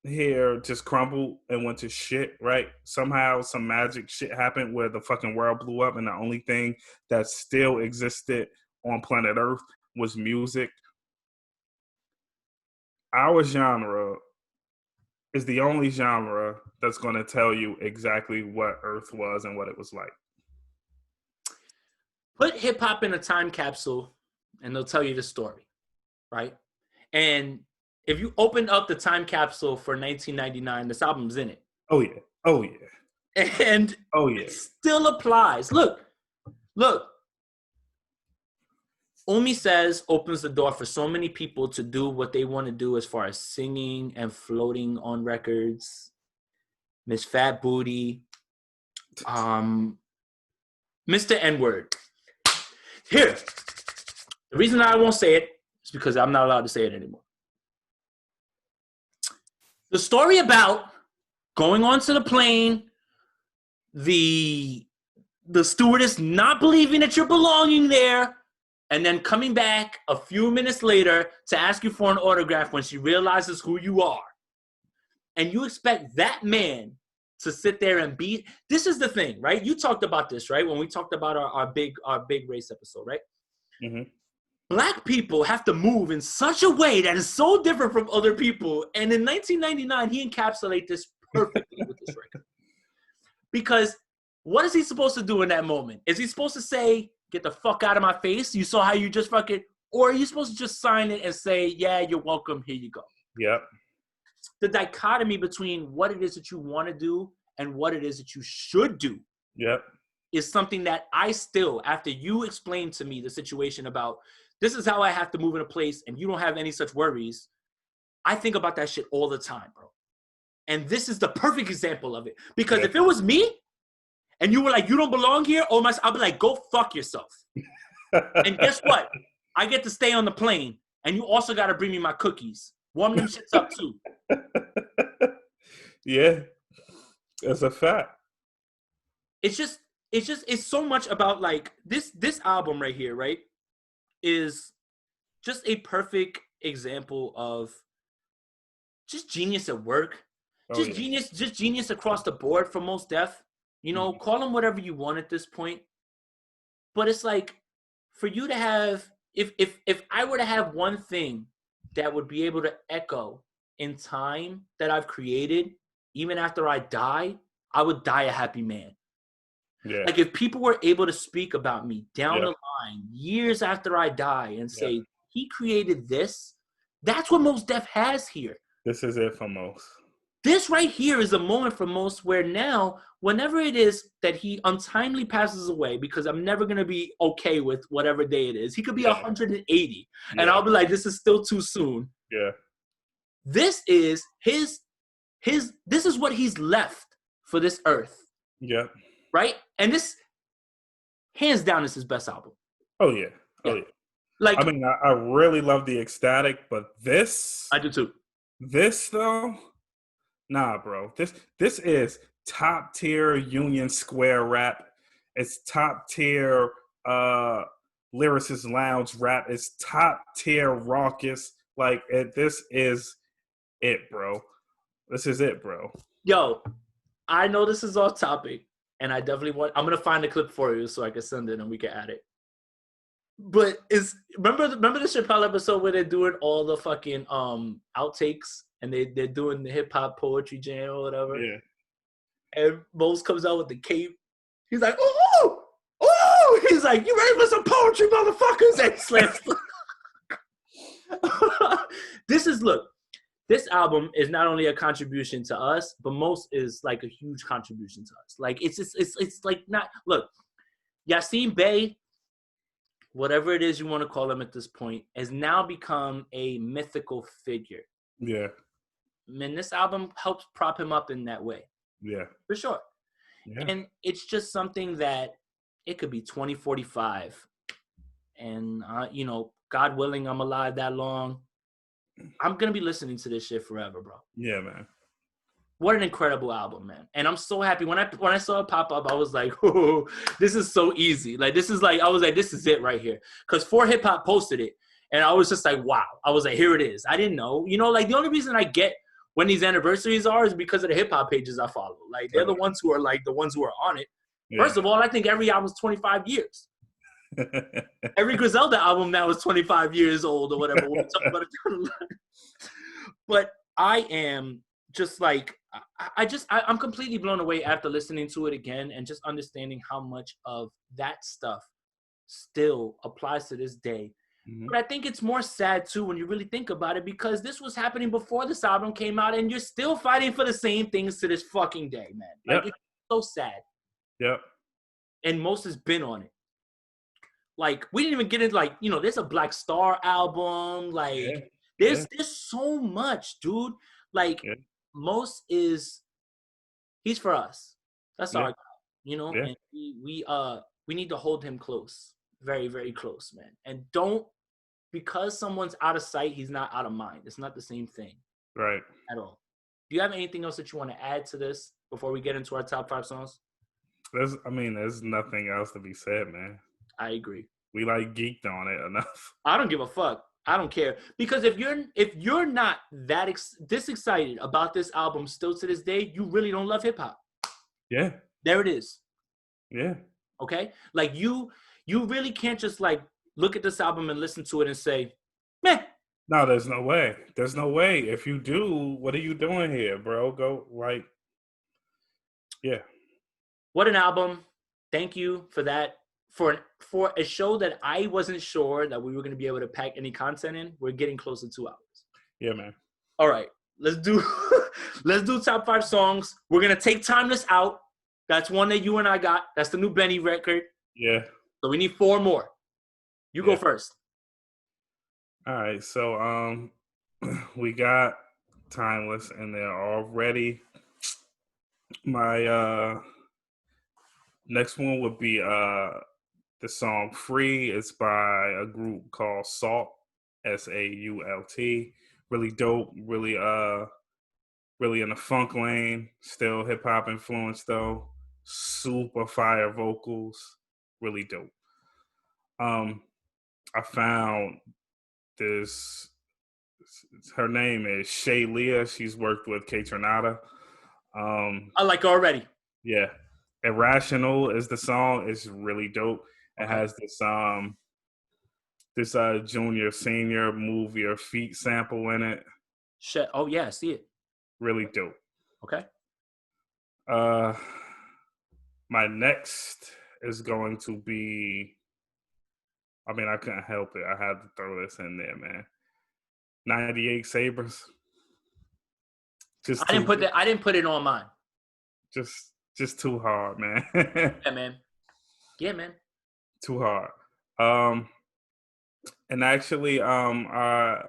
here just crumbled and went to shit, right? Somehow some magic shit happened where the fucking world blew up and the only thing that still existed on planet Earth was music. Our genre is the only genre that's going to tell you exactly what Earth was and what it was like. Put hip hop in a time capsule and they'll tell you the story, right? And if you open up the time capsule for 1999, this album's in it. Oh yeah. Oh yeah. And Oh yeah. it still applies. Look. Umi Says opens the door for so many people to do what they want to do as far as singing and floating on records. Miss Fat Booty. Mr. N-Word. Here. The reason I won't say it is because I'm not allowed to say it anymore. The story about going onto the plane, the stewardess not believing that you're belonging there, and then coming back a few minutes later to ask you for an autograph when she realizes who you are. And you expect that man to sit there and be... This is the thing, right? You talked about this, right? When we talked about our big race episode, right? Mm-hmm. Black people have to move in such a way that is so different from other people. And in 1999, he encapsulated this perfectly with this record. Because what is he supposed to do in that moment? Is he supposed to say, get the fuck out of my face? You saw how you just fucking... Or are you supposed to just sign it and say, yeah, you're welcome, here you go? Yep. The dichotomy between what it is that you want to do and what it is that you should do. Yep. Is something that I still, after you explained to me the situation about, this is how I have to move in a place and you don't have any such worries, I think about that shit all the time, bro. And this is the perfect example of it. Because if it was me, and you were like, you don't belong here, I'll be like, go fuck yourself. And guess what? I get to stay on the plane, and you also got to bring me my cookies. Warm them shits up, too. Yeah. That's a fact. It's so much about, like, this album right here, right, is just a perfect example of just genius at work. Genius across the board for Mos Def. You know, call them whatever you want at this point. But it's like, for you to have, if I were to have one thing that would be able to echo in time that I've created, even after I die, I would die a happy man. Yeah. Like, if people were able to speak about me down the line, years after I die, and say, he created this, that's what Mos Def has here. This is it for Mos. This right here is a moment for Mos where now, whenever it is that he untimely passes away, because I'm never going to be okay with whatever day it is. He could be 180, and I'll be like, this is still too soon. Yeah. This is this is what he's left for this earth. Yeah. Right? And this, hands down, is his best album. Oh, yeah. Oh, yeah. Like, I mean, I really love the Ecstatic, but this... I do too. This, though... Nah, bro. This is top tier Union Square rap. It's top tier Lyricist Lounge rap. It's top tier raucous. Like, this is it, bro. This is it, bro. Yo, I know this is off topic, and I definitely I'm gonna find a clip for you so I can send it and we can add it. But remember the Chappelle episode where they're doing all the fucking outtakes and they're doing the hip hop poetry jam or whatever. Yeah. And Mos comes out with the cape. He's like, oh! He's like, you ready for some poetry, motherfuckers? And slams. This album is not only a contribution to us, but Mos is like a huge contribution to us. Like, it's like not, look, Yasin Bey, whatever it is you want to call him at this point, has now become a mythical figure. Yeah. And this album helps prop him up in that way. Yeah. For sure. Yeah. And it's just something that it could be 2045. And, God willing, I'm alive that long. I'm going to be listening to this shit forever, bro. Yeah, man. What an incredible album, man. And I'm so happy. When I saw it pop up, I was like, oh, this is so easy. Like, this is like, I was like, this is it right here. Because 4Hip-Hop posted it. And I was just like, wow. I was like, here it is. I didn't know. Like, the only reason I get when these anniversaries are is because of the hip-hop pages I follow. Like, they're the ones who are, like, the ones who are on it. Yeah. First of all, I think every album's 25 years. Every Griselda album now is 25 years old or whatever. We'll talk about it. But I am just like, I'm completely blown away after listening to it again and just understanding how much of that stuff still applies to this day. Mhm. But I think it's more sad too when you really think about it, because this was happening before this album came out, and you're still fighting for the same things to this fucking day, man. Like, Yep. it's so sad. Yep. And Mos has been on it. Like, we didn't even get into, like, you know, there's a Black Star album. Like, Yeah. there's so much, dude. Like, Yeah. Mos he's for us. That's Yeah. our guy, you know. Yeah. And we need to hold him close, very, very close, man. And don't, because someone's out of sight, he's not out of mind. It's not the same thing Right. at all. Do you have anything else that you want to add to this before we get into our top 5 songs? There's nothing else to be said, man. I agree. We like geeked on it enough. I don't give a fuck. I don't care, because if you're not that this excited about this album still to this day, you really don't love hip hop. Yeah. There it is. Yeah. Okay, like you really can't just like look at this album and listen to it and say, meh. No, there's no way. There's no way. If you do, what are you doing here, bro? Go like, yeah. What an album! Thank you for that. For a show that I wasn't sure that we were going to be able to pack any content in, we're getting close to 2 hours. Yeah, man. All right, let's do top 5 songs. We're gonna take Timeless out. That's one that you and I got. That's the new Benny record. Yeah. So we need 4 more. You go first. All right. So we got Timeless in there already. My next one would be the song Free. It's by a group called Salt, SAULT. Really dope, really in the funk lane, still hip hop influenced though. Super fire vocals, really dope. I found this, her name is Shay Leah. She's worked with K Tronada. I like her already. Yeah. Irrational is the song. It's really dope. It Okay. has this junior senior Move Your Feet sample in it. Shit. Oh yeah, I see it. Really dope. Okay. My next is going to be, I mean, I couldn't help it. I had to throw this in there, man. 98 Sabres. I didn't put it on mine. Just too hard, man. Yeah, man. Yeah, man. Too hard. And actually, I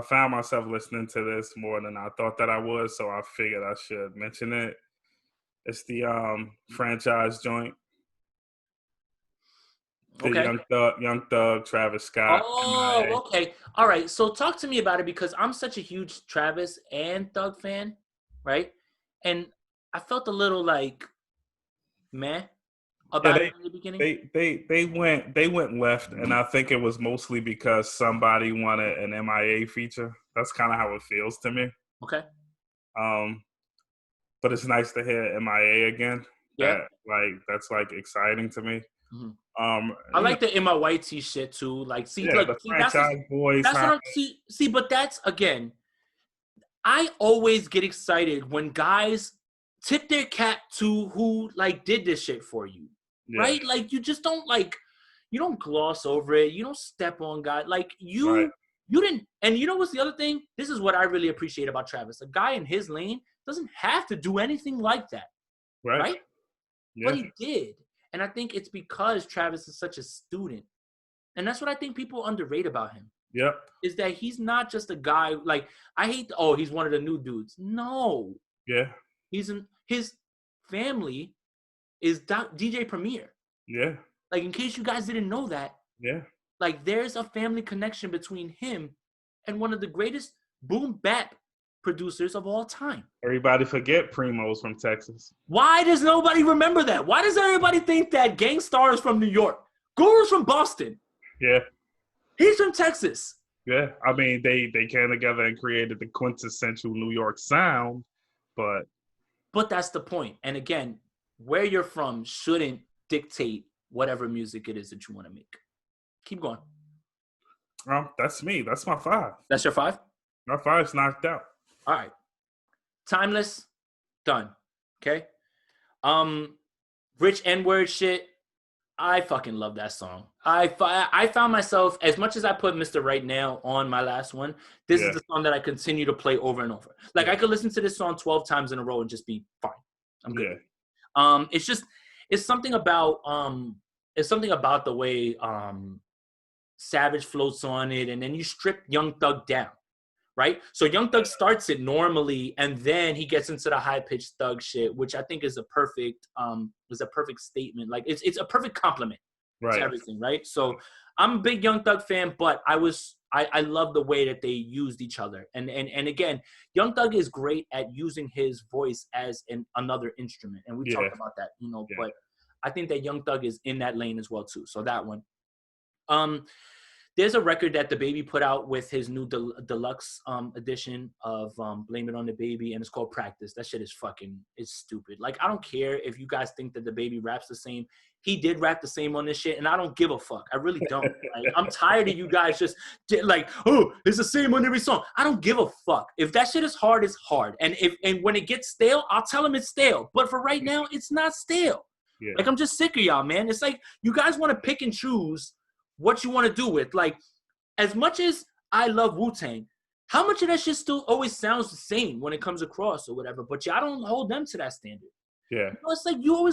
found myself listening to this more than I thought that I would, so I figured I should mention it. It's the franchise joint. The Okay. Young Thug, Travis Scott. Oh, MIA. okay. All right. So talk to me about it, because I'm such a huge Travis and Thug fan, right? And I felt a little like meh about it in the beginning. They went left, and I think it was mostly because somebody wanted an MIA feature. That's kind of how it feels to me. Okay. But it's nice to hear MIA again. Yeah. That's exciting to me. Mm-hmm. I like the In My White Tee shit too. Like, look, the franchise boys. That's what I'm see, but that's again. I always get excited when guys tip their cap to who like did this shit for you, right? Like, you just don't you don't gloss over it. You don't step on guys like you. Right. You didn't. And you know what's the other thing? This is what I really appreciate about Travis. A guy in his lane doesn't have to do anything like that, right? Yeah. But he did. And I think it's because Travis is such a student. And that's what I think people underrate about him. Yep. Is that he's not just a guy, like, I hate, he's one of the new dudes. No. Yeah. His family is DJ Premier. Yeah. Like, in case you guys didn't know that. Yeah. Like, there's a family connection between him and one of the greatest boom bap producers of all time. Everybody forget Primo's from Texas. Why does nobody remember that? Why does everybody think that Gangstar is from New York? Guru's from Boston. Yeah. He's from Texas. Yeah. I mean, they came together and created the quintessential New York sound, but that's the point. And again, where you're from shouldn't dictate whatever music it is that you want to make. Keep going. That's me. That's my 5. That's your 5? My 5's knocked out. All right. Timeless, done. Okay. Rich N-word shit. I fucking love that song. I found myself, as much as I put Mr. Right Now on my last one, this is the song that I continue to play over and over. Like I could listen to this song 12 times in a row and just be fine. I'm good. It's something about the way Savage floats on it, and then you strip Young Thug down. Right? So Young Thug starts it normally, and then he gets into the high-pitched Thug shit, which I think is a perfect statement. Like it's a perfect compliment to everything, right? So I'm a big Young Thug fan, but I love the way that they used each other. And again, Young Thug is great at using his voice as another instrument. And we talked about that, but I think that Young Thug is in that lane as well too. So that one. There's a record that DaBaby put out with his new deluxe edition of Blame It on the Baby, and it's called Practice. That shit is it's stupid. Like, I don't care if you guys think that DaBaby raps the same. He did rap the same on this shit, and I don't give a fuck. I really don't. Like, I'm tired of you guys just like, oh, it's the same on every song. I don't give a fuck. If that shit is hard, it's hard. And when it gets stale, I'll tell him it's stale. But for right now, it's not stale. Yeah. Like, I'm just sick of y'all, man. It's like you guys want to pick and choose what you want to do with. Like, as much as I love Wu-Tang, how much of that shit still always sounds the same when it comes across or whatever, but y'all don't hold them to that standard. Yeah. It's like you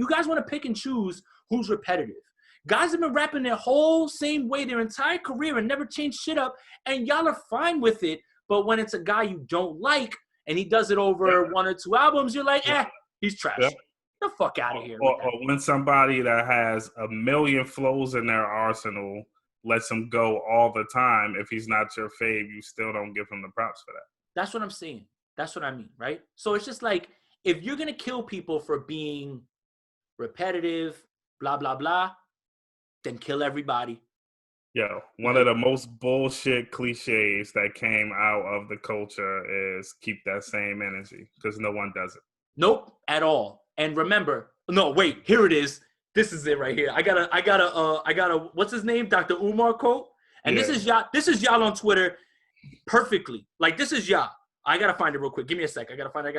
guys want to pick and choose who's repetitive. Guys have been rapping their whole same way their entire career and never changed shit up, and y'all are fine with it, but when it's a guy you don't like and he does it over 1 or 2 albums, you're like, he's trash. Yeah. The fuck out of here. Or when somebody that has a million flows in their arsenal lets him go all the time, if he's not your fave, you still don't give him the props for that. That's what I'm saying. That's what I mean, right? So it's just like, if you're going to kill people for being repetitive, blah, blah, blah, then kill everybody. Yo, one of the most bullshit cliches that came out of the culture is keep that same energy, because no one does it. Nope, at all. And remember, no, wait, here it is. This is it right here. I got a what's his name? Dr. Umar quote. And this is y'all on Twitter perfectly. Like, this is y'all. I gotta find it real quick. Give me a sec. I gotta find it.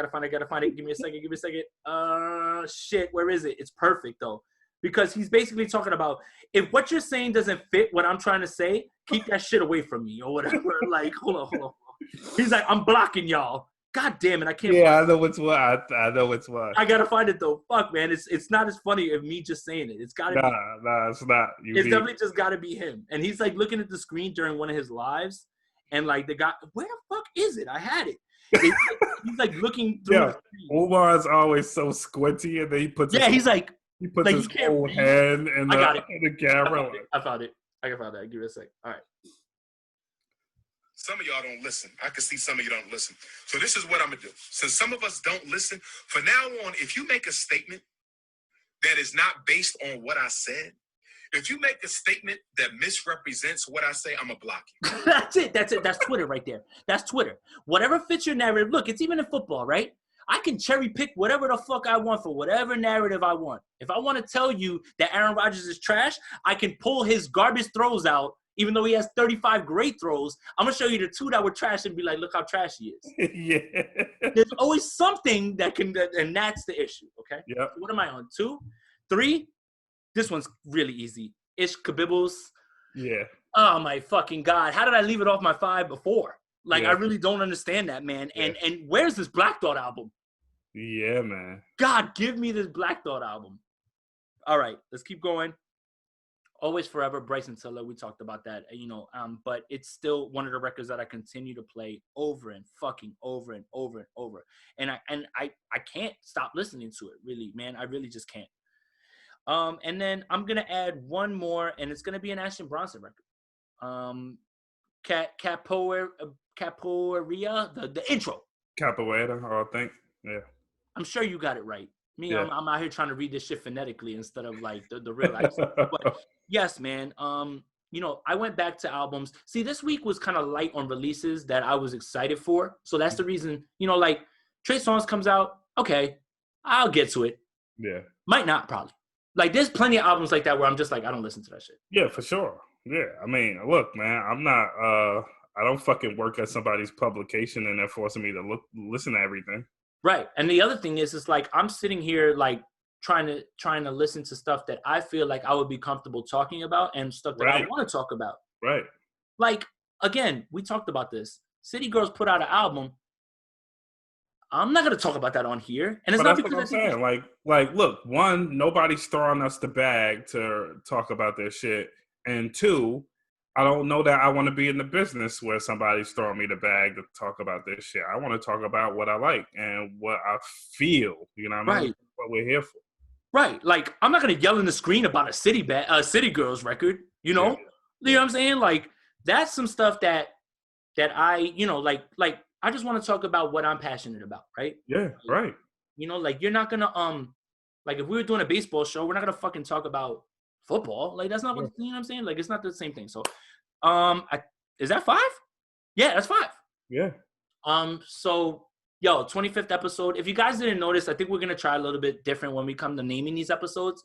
Give me a second. Shit, where is it? It's perfect though. Because he's basically talking about, if what you're saying doesn't fit what I'm trying to say, keep that shit away from me or whatever. Like, hold on. He's like, I'm blocking y'all. God damn it, I can't. Yeah, I know which one. I know which one. I gotta find it though. Fuck, man, it's not as funny as me just saying it. It's gotta be. Nah, it's not. Definitely just gotta be him. And he's like looking at the screen during one of his lives, and like the guy, where the fuck is it? I had it. He's like looking through. Yeah, Omar's always so squinty, and then he puts. He's like. He puts his whole hand in the camera. I found it. Give it a sec. All right. Some of y'all don't listen. I can see some of you don't listen. So this is what I'm going to do. Since some of us don't listen, from now on, if you make a statement that is not based on what I said, if you make a statement that misrepresents what I say, I'm going to block you. That's it. That's Twitter right there. That's Twitter. Whatever fits your narrative. Look, it's even in football, right? I can cherry pick whatever the fuck I want for whatever narrative I want. If I want to tell you that Aaron Rodgers is trash, I can pull his garbage throws out. Even though he has 35 great throws, I'm going to show you the 2 that were trash and be like, look how trash he is. Yeah. There's always something and that's the issue, okay? Yeah. What am I on, 2? 3? This one's really easy. Ish Kabibbles. Yeah. Oh, my fucking God. How did I leave it off my 5 before? Like, I really don't understand that, man. Yeah. And where's this Black Thought album? Yeah, man. God, give me this Black Thought album. All right, let's keep going. Always Forever, Bryson Tiller, we talked about that, but it's still one of the records that I continue to play over and fucking over and over and over. And I can't stop listening to it, really, man. I really just can't. And then I'm going to add one more, and it's going to be an Action Bronson record. Capoeira, the intro. Capoeira, I think, yeah. I'm sure you got it right. Me, yeah. I'm out here trying to read this shit phonetically instead of like the real accent. But yes, man. I went back to albums. See, this week was kind of light on releases that I was excited for. So that's the reason, like Trey Songz comes out. Okay, I'll get to it. Yeah. Might not, probably. Like, there's plenty of albums like that where I'm just like, I don't listen to that shit. Yeah, for sure. Yeah. I mean, look, man, I'm not, I don't fucking work at somebody's publication and they're forcing me to listen to everything. Right. And the other thing is, it's like, I'm sitting here, like, trying to listen to stuff that I feel like I would be comfortable talking about and stuff that I want to talk about. Right. Like, again, we talked about this. City Girls put out an album. I'm not going to talk about that on here. And it's not because that's what I'm saying. Like, look, one, nobody's throwing us the bag to talk about this shit. And two, I don't know that I want to be in the business where somebody's throwing me the bag to talk about this shit. I want to talk about what I like and what I feel. You know what I mean? That's what we're here for. Right. Like, I'm not going to yell in the screen about a City Girls record, you know? You know what I'm saying? Like, that's some stuff that I, you know, like I just want to talk about what I'm passionate about, right? Yeah, right. You know, like, you're not going to, like, if we were doing a baseball show, we're not going to fucking talk about football. Like, that's not what, you know what I'm saying? Like, it's not the same thing. So, is that 5? Yeah, that's 5. Yeah. So, yo, 25th episode. If you guys didn't notice, I think we're going to try a little bit different when we come to naming these episodes.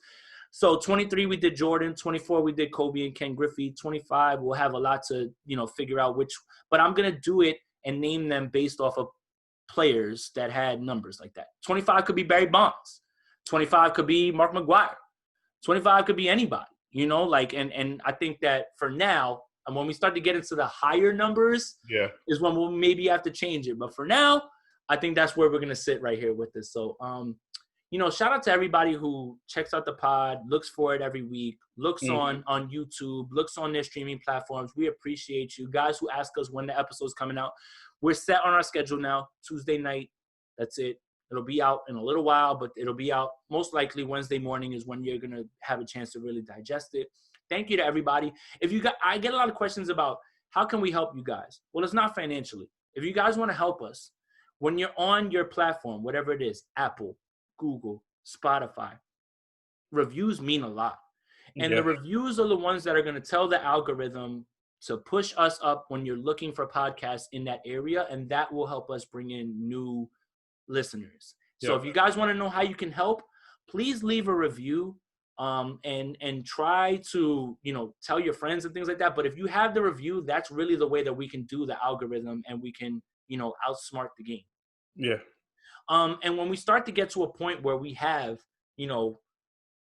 So 23, we did Jordan. 24, we did Kobe and Ken Griffey. 25, we'll have a lot to, you know, figure out which. But I'm going to do it and name them based off of players that had numbers like that. 25 could be Barry Bonds. 25 could be Mark McGwire. 25 could be anybody, you know, like, and I think that for now, and when we start to get into the higher numbers, is when we'll maybe have to change it. But for now, I think that's where we're going to sit right here with this. So, you know, shout out to everybody who checks out the pod, looks for it every week, looks on YouTube, looks on their streaming platforms. We appreciate you guys who ask us when the episode's coming out. We're set on our schedule now, Tuesday night. That's it. It'll be out in a little while, but it'll be out most likely Wednesday morning is when you're going to have a chance to really digest it. Thank you to everybody. I get a lot of questions about how can we help you guys? Well, it's not financially. If you guys want to help us, when you're on your platform, whatever it is, Apple, Google, Spotify, reviews mean a lot. And the reviews are the ones that are going to tell the algorithm to push us up when you're looking for podcasts in that area, and that will help us bring in new listeners. So if you guys want to know how you can help, please leave a review and try to, you know, tell your friends and things like that. But if you have the review, that's really the way that we can do the algorithm and we can, you know, outsmart the game. Yeah. And when we start to get to a point where we have, you know,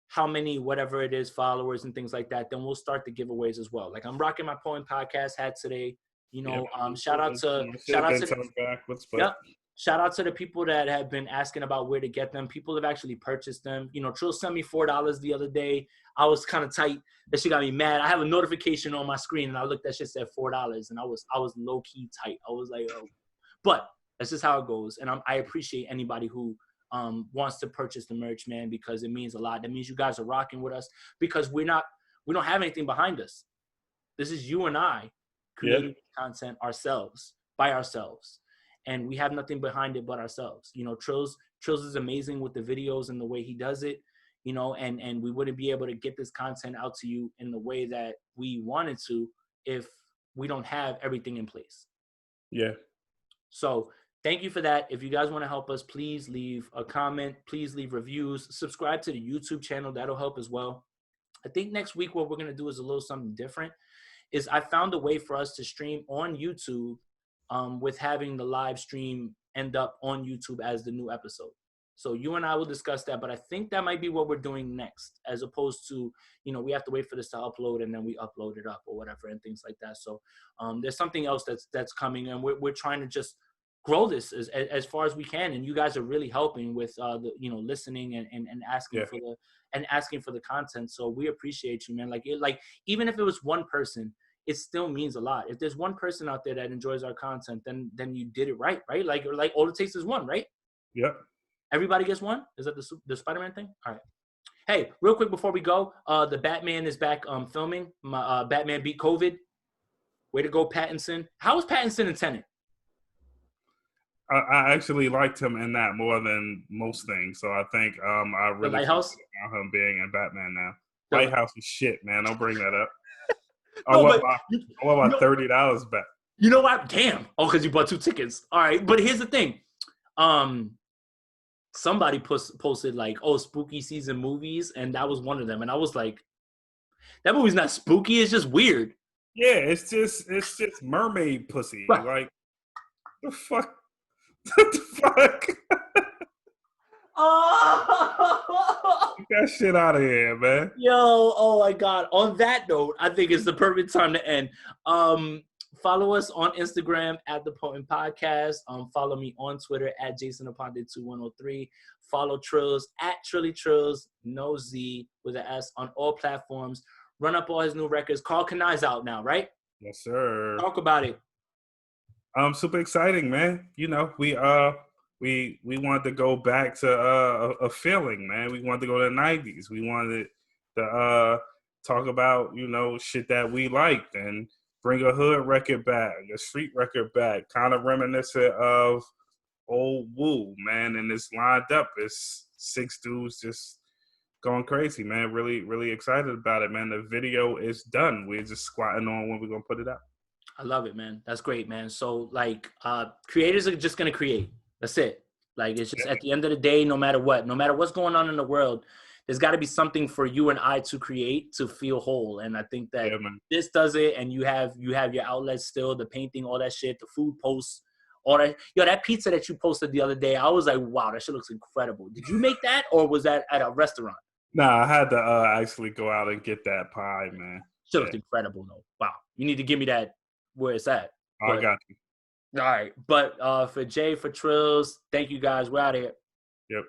how many, whatever it is, followers and things like that, then we'll start the giveaways as well. Like, I'm rocking my Poem Podcast hat today. You know, shout out to the people that have been asking about where to get them. People have actually purchased them. You know, Trills sent me $4 the other day. I was kind of tight. That shit got me mad. I have a notification on my screen, and I looked, that shit said $4, and I was low key tight. I was like, oh. But that's just how it goes. And I appreciate anybody who wants to purchase the merch, man, because it means a lot. That means you guys are rocking with us, because we don't have anything behind us. This is you and I creating content ourselves, by ourselves. And we have nothing behind it but ourselves. You know, Trills is amazing with the videos and the way he does it, you know, and we wouldn't be able to get this content out to you in the way that we wanted to if we don't have everything in place. Yeah. So thank you for that. If you guys want to help us, please leave a comment. Please leave reviews. Subscribe to the YouTube channel. That'll help as well. I think next week what we're going to do is a little something different. Is I found a way for us to stream on YouTube with having the live stream end up on YouTube as the new episode. So you and I will discuss that, but I think that might be what we're doing next, as opposed to, you know, we have to wait for this to upload and then we upload it up or whatever and things like that. So there's something else that's coming, and we're trying to just grow this as far as we can. And you guys are really helping with the, you know, listening and asking for the content. So we appreciate you, man. Like even if it was one person, it still means a lot. If there's one person out there that enjoys our content, then you did it right? Like all it takes is one, right? Yep. Everybody gets one? Is that the Spider-Man thing? All right. Hey, real quick before we go, the Batman is back filming. My Batman beat COVID. Way to go, Pattinson. How was Pattinson in Tenet? I actually liked him in that more than most things. So I think I really The Lighthouse? about him being in Batman now. Lighthouse is shit, man. Don't bring that up. I No, want my $30 back. You know what? Damn. Oh, because you bought 2 tickets. All right. But here's the thing. Somebody posted like, oh, spooky season movies, and that was one of them. And I was like, that movie's not spooky. It's just weird. Yeah, it's just mermaid pussy. Right. Like, the fuck? What the fuck? Oh, Get that shit out of here, man. yo, oh my God. On that note, I think it's the perfect time to end. Follow us on Instagram at The Potent Podcast. Follow me on Twitter at JasonAponte2103. Follow Trills at Trills, no Z with an S on all platforms. Run up all his new records. Carl Kanai's out now, right? Yes, sir. Talk about it. Super exciting, man. You know, we wanted to go back to a feeling, man. We wanted to go to the 90s. We wanted to talk about, you know, shit that we liked and bring a hood record back, a street record back, kind of reminiscent of old Woo, man. And it's lined up. It's 6 dudes just going crazy, man. Really, really excited about it, man. The video is done. We're just squatting on when we're going to put it out. I love it, man. That's great, man. So, like, creators are just going to create. That's it. Like, it's just at the end of the day, no matter what's going on in the world, there's got to be something for you and I to create to feel whole. And I think that this does it. And you have your outlets still, the painting, all that shit, the food posts, all that. Yo, that pizza that you posted the other day, I was like, wow, that shit looks incredible. Did you make that or was that at a restaurant? Nah, I had to actually go out and get that pie, man. Shit looked incredible, though. Wow. You need to give me that where it's at. I got you. All right. But for Jay, for Trills, thank you guys. We're out of here. Yep.